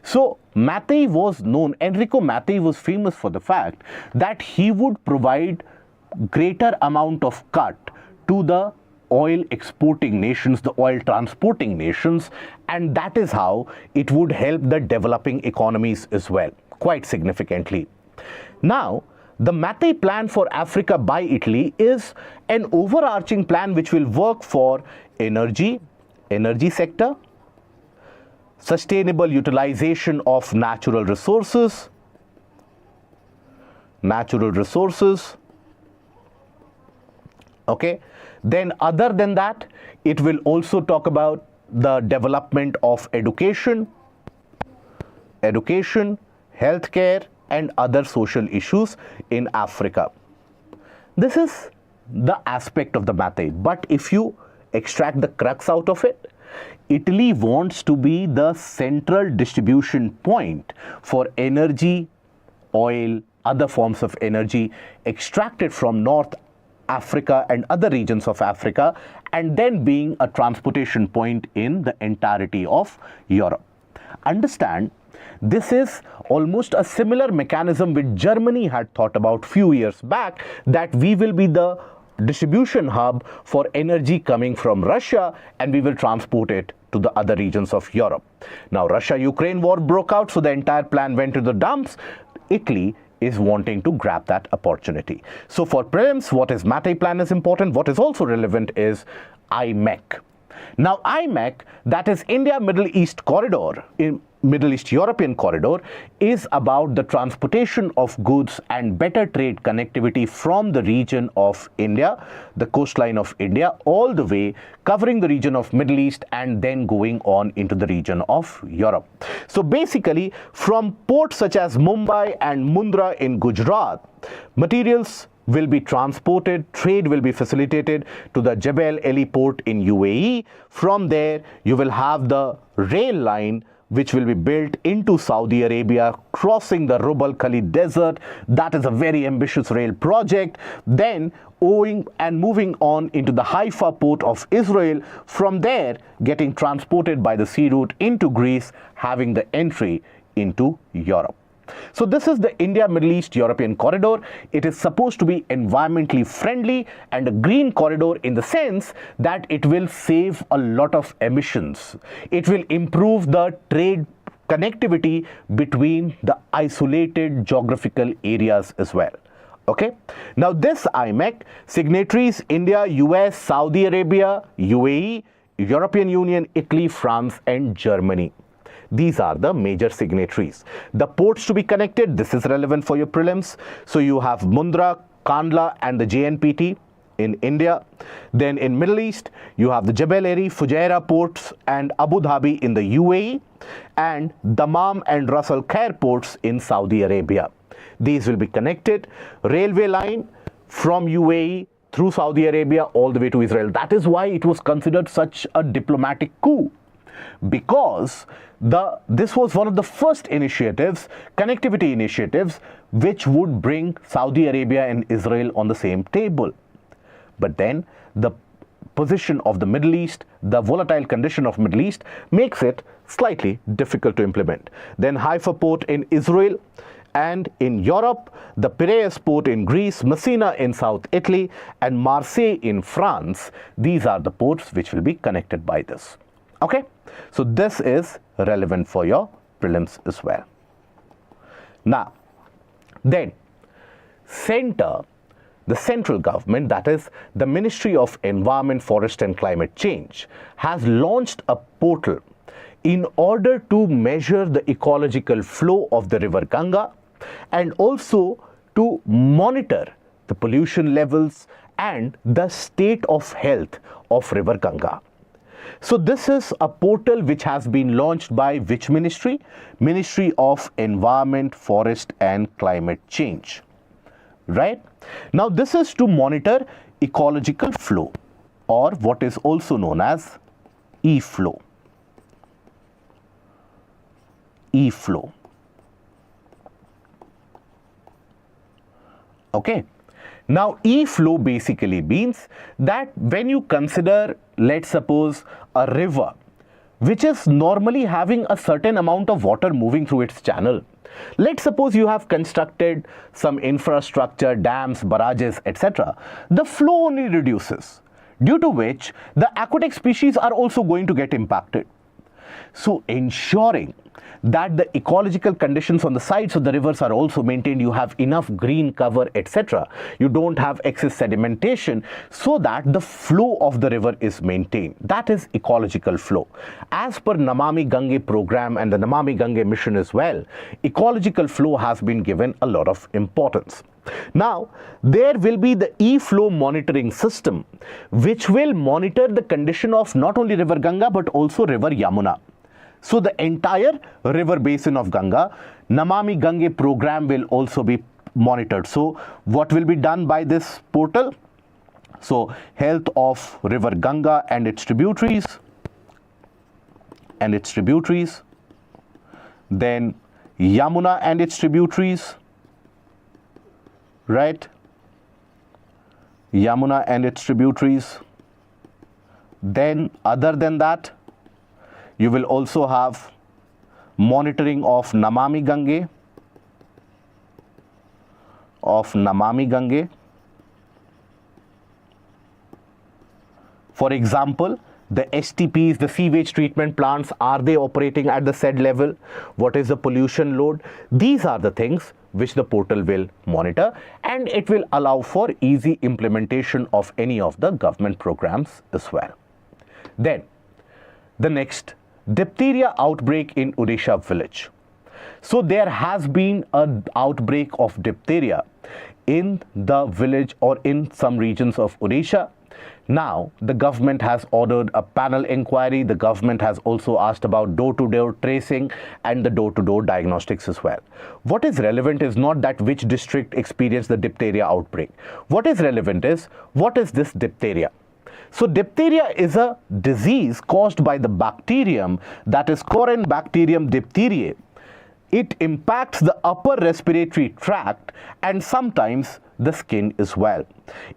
Speaker 1: So Enrico Mattei was famous for the fact that he would provide greater amount of cut to the oil exporting nations, the oil transporting nations, and that is how it would help the developing economies as well, quite significantly. Now, the Mattei Plan for Africa by Italy is an overarching plan which will work for energy sector, sustainable utilization of natural resources, okay. Then other than that, it will also talk about the development of education, healthcare, and other social issues in Africa. This is the aspect of the Mattei. But if you extract the crux out of it, Italy wants to be the central distribution point for energy, oil, other forms of energy extracted from North Africa and other regions of Africa, and then being a transportation point in the entirety of Europe. Understand, this is almost a similar mechanism which Germany had thought about few years back, that we will be the distribution hub for energy coming from Russia and we will transport it to the other regions of Europe. Now, Russia-Ukraine war broke out, so the entire plan went to the dumps. Italy is wanting to grab that opportunity. So for prelims, what is Mattei Plan is important. What is also relevant is IMEC. Now, IMEC, that is India Middle East Corridor, Middle East European corridor is about the transportation of goods and better trade connectivity from the region of India, the coastline of India, all the way covering the region of Middle East and then going on into the region of Europe. So basically, from ports such as Mumbai and Mundra in Gujarat, materials will be transported, trade will be facilitated to the Jebel Ali port in UAE. From there, you will have the rail line which will be built into Saudi Arabia, crossing the Rub al Khali Desert. That is a very ambitious rail project. Then owing and moving on into the Haifa port of Israel, from there getting transported by the sea route into Greece, having the entry into Europe. So this is the India Middle East European corridor. It is supposed to be environmentally friendly and a green corridor in the sense that it will save a lot of emissions. It will improve the trade connectivity between the isolated geographical areas as well. Okay. Now this IMEC, signatories India, US, Saudi Arabia, UAE, European Union, Italy, France and Germany. These are the major signatories. The ports to be connected, this is relevant for your prelims. So you have Mundra, Kandla and the JNPT in India. Then in Middle East, you have the Jebel Ali, Fujairah ports and Abu Dhabi in the UAE and Dammam and Ras Al Khair ports in Saudi Arabia. These will be connected. Railway line from UAE through Saudi Arabia all the way to Israel. That is why it was considered such a diplomatic coup, because this was one of the first initiatives, connectivity initiatives, which would bring Saudi Arabia and Israel on the same table. But then the position of the Middle East, the volatile condition of Middle East makes it slightly difficult to implement. Then Haifa port in Israel, and in Europe, the Piraeus port in Greece, Messina in South Italy and Marseille in France. These are the ports which will be connected by this. Okay, so this is relevant for your prelims as well. Now, then the central government, that is the Ministry of Environment, Forest and Climate Change, has launched a portal in order to measure the ecological flow of the river Ganga and also to monitor the pollution levels and the state of health of river Ganga. So this is a portal which has been launched by which ministry? Ministry of Environment, Forest and Climate Change. Right? Now this is to monitor ecological flow, or what is also known as e-flow. E-flow. Okay. Now e-flow basically means that when you consider, let's suppose, a river which is normally having a certain amount of water moving through its channel. Let's suppose you have constructed some infrastructure, dams, barrages, etc. The flow only reduces, due to which the aquatic species are also going to get impacted. So ensuring that the ecological conditions on the sides of the rivers are also maintained, you have enough green cover, etc. You don't have excess sedimentation, so that the flow of the river is maintained. That is ecological flow. As per Namami Gange program and the Namami Gange mission as well, ecological flow has been given a lot of importance. Now, there will be the e-flow monitoring system, which will monitor the condition of not only river Ganga but also river Yamuna. So the entire river basin of Ganga, Namami Gange program will also be monitored. So what will be done by this portal? So health of river Ganga and its tributaries, then Yamuna and its tributaries, right? Yamuna and its tributaries. Then other than that, you will also have monitoring of Namami Gange, For example, the STPs, the sewage treatment plants, are they operating at the said level? What is the pollution load? These are the things which the portal will monitor, and it will allow for easy implementation of any of the government programs as well. Then the next, diphtheria outbreak in Odisha village. So there has been an outbreak of diphtheria in the village or in some regions of Odisha. Now, the government has ordered a panel inquiry. The government has also asked about door-to-door tracing and the door-to-door diagnostics as well. What is relevant is not that which district experienced the diphtheria outbreak. What is relevant is, what is this diphtheria? So diphtheria is a disease caused by the bacterium, that is Corynebacterium diphtheriae. It impacts the upper respiratory tract and sometimes the skin as well.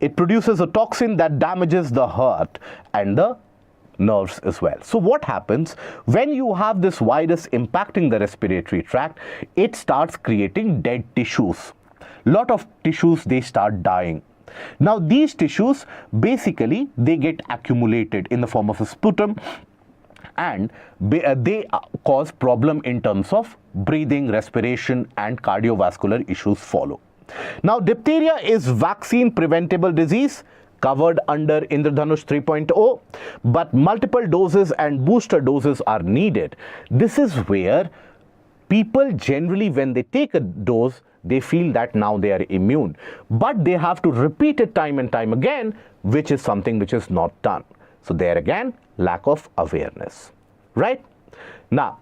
Speaker 1: It produces a toxin that damages the heart and the nerves as well. So what happens when you have this virus impacting the respiratory tract? It starts creating dead tissues. Lot of tissues, they start dying. Now these tissues, basically they get accumulated in the form of a sputum, and they cause problem in terms of breathing, respiration, and cardiovascular issues follow. Now, diphtheria is vaccine preventable disease covered under Indradhanush 3.0, but multiple doses and booster doses are needed. This is where people generally, when they take a dose, they feel that now they are immune, but they have to repeat it time and time again, which is something which is not done. So there again, lack of awareness, right? Now,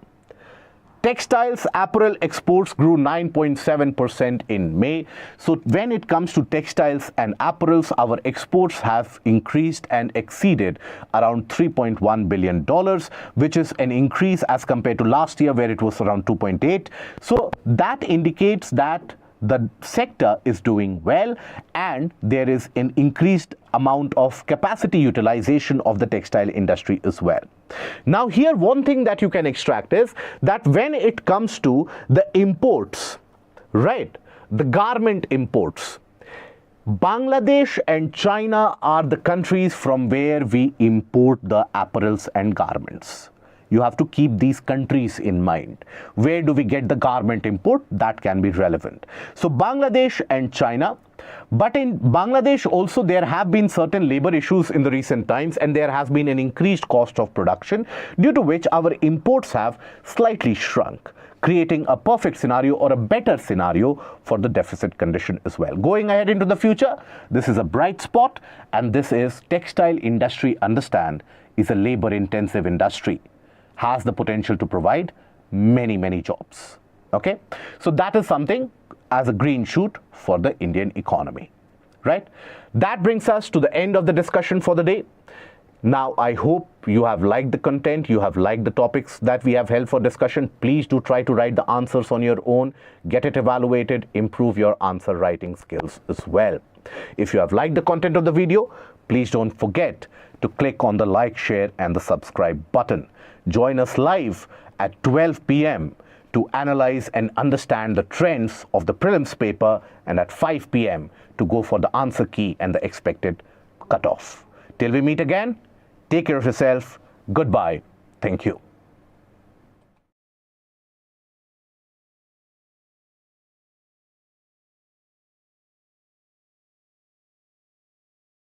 Speaker 1: textiles, apparel exports grew 9.7% in May. So when it comes to textiles and apparels, our exports have increased and exceeded around $3.1 billion, which is an increase as compared to last year where it was around 2.8. So that indicates that the sector is doing well and there is an increased amount of capacity utilization of the textile industry as well. Now here one thing that you can extract is that when it comes to the imports, right, the garment imports, Bangladesh and China are the countries from where we import the apparels and garments. You have to keep these countries in mind. Where do we get the garment import? That can be relevant. So Bangladesh and China. But in Bangladesh also there have been certain labor issues in the recent times and there has been an increased cost of production, due to which our imports have slightly shrunk, creating a perfect scenario or a better scenario for the deficit condition as well. Going ahead into the future, this is a bright spot, and this is textile industry, understand, is a labor intensive industry, has the potential to provide many jobs. Okay, so that is something as a green shoot for the Indian economy, right? That brings us to the end of the discussion for the day. Now, I hope you have liked the content, you have liked the topics that we have held for discussion. Please do try to write the answers on your own, get it evaluated, improve your answer writing skills as well. If you have liked the content of the video, please don't forget to click on the like, share, and the subscribe button. Join us live at 12 p.m. to analyze and understand the trends of the prelims paper, and at 5 p.m. to go for the answer key and the expected cutoff. Till we meet again, take care of yourself. Goodbye. Thank you.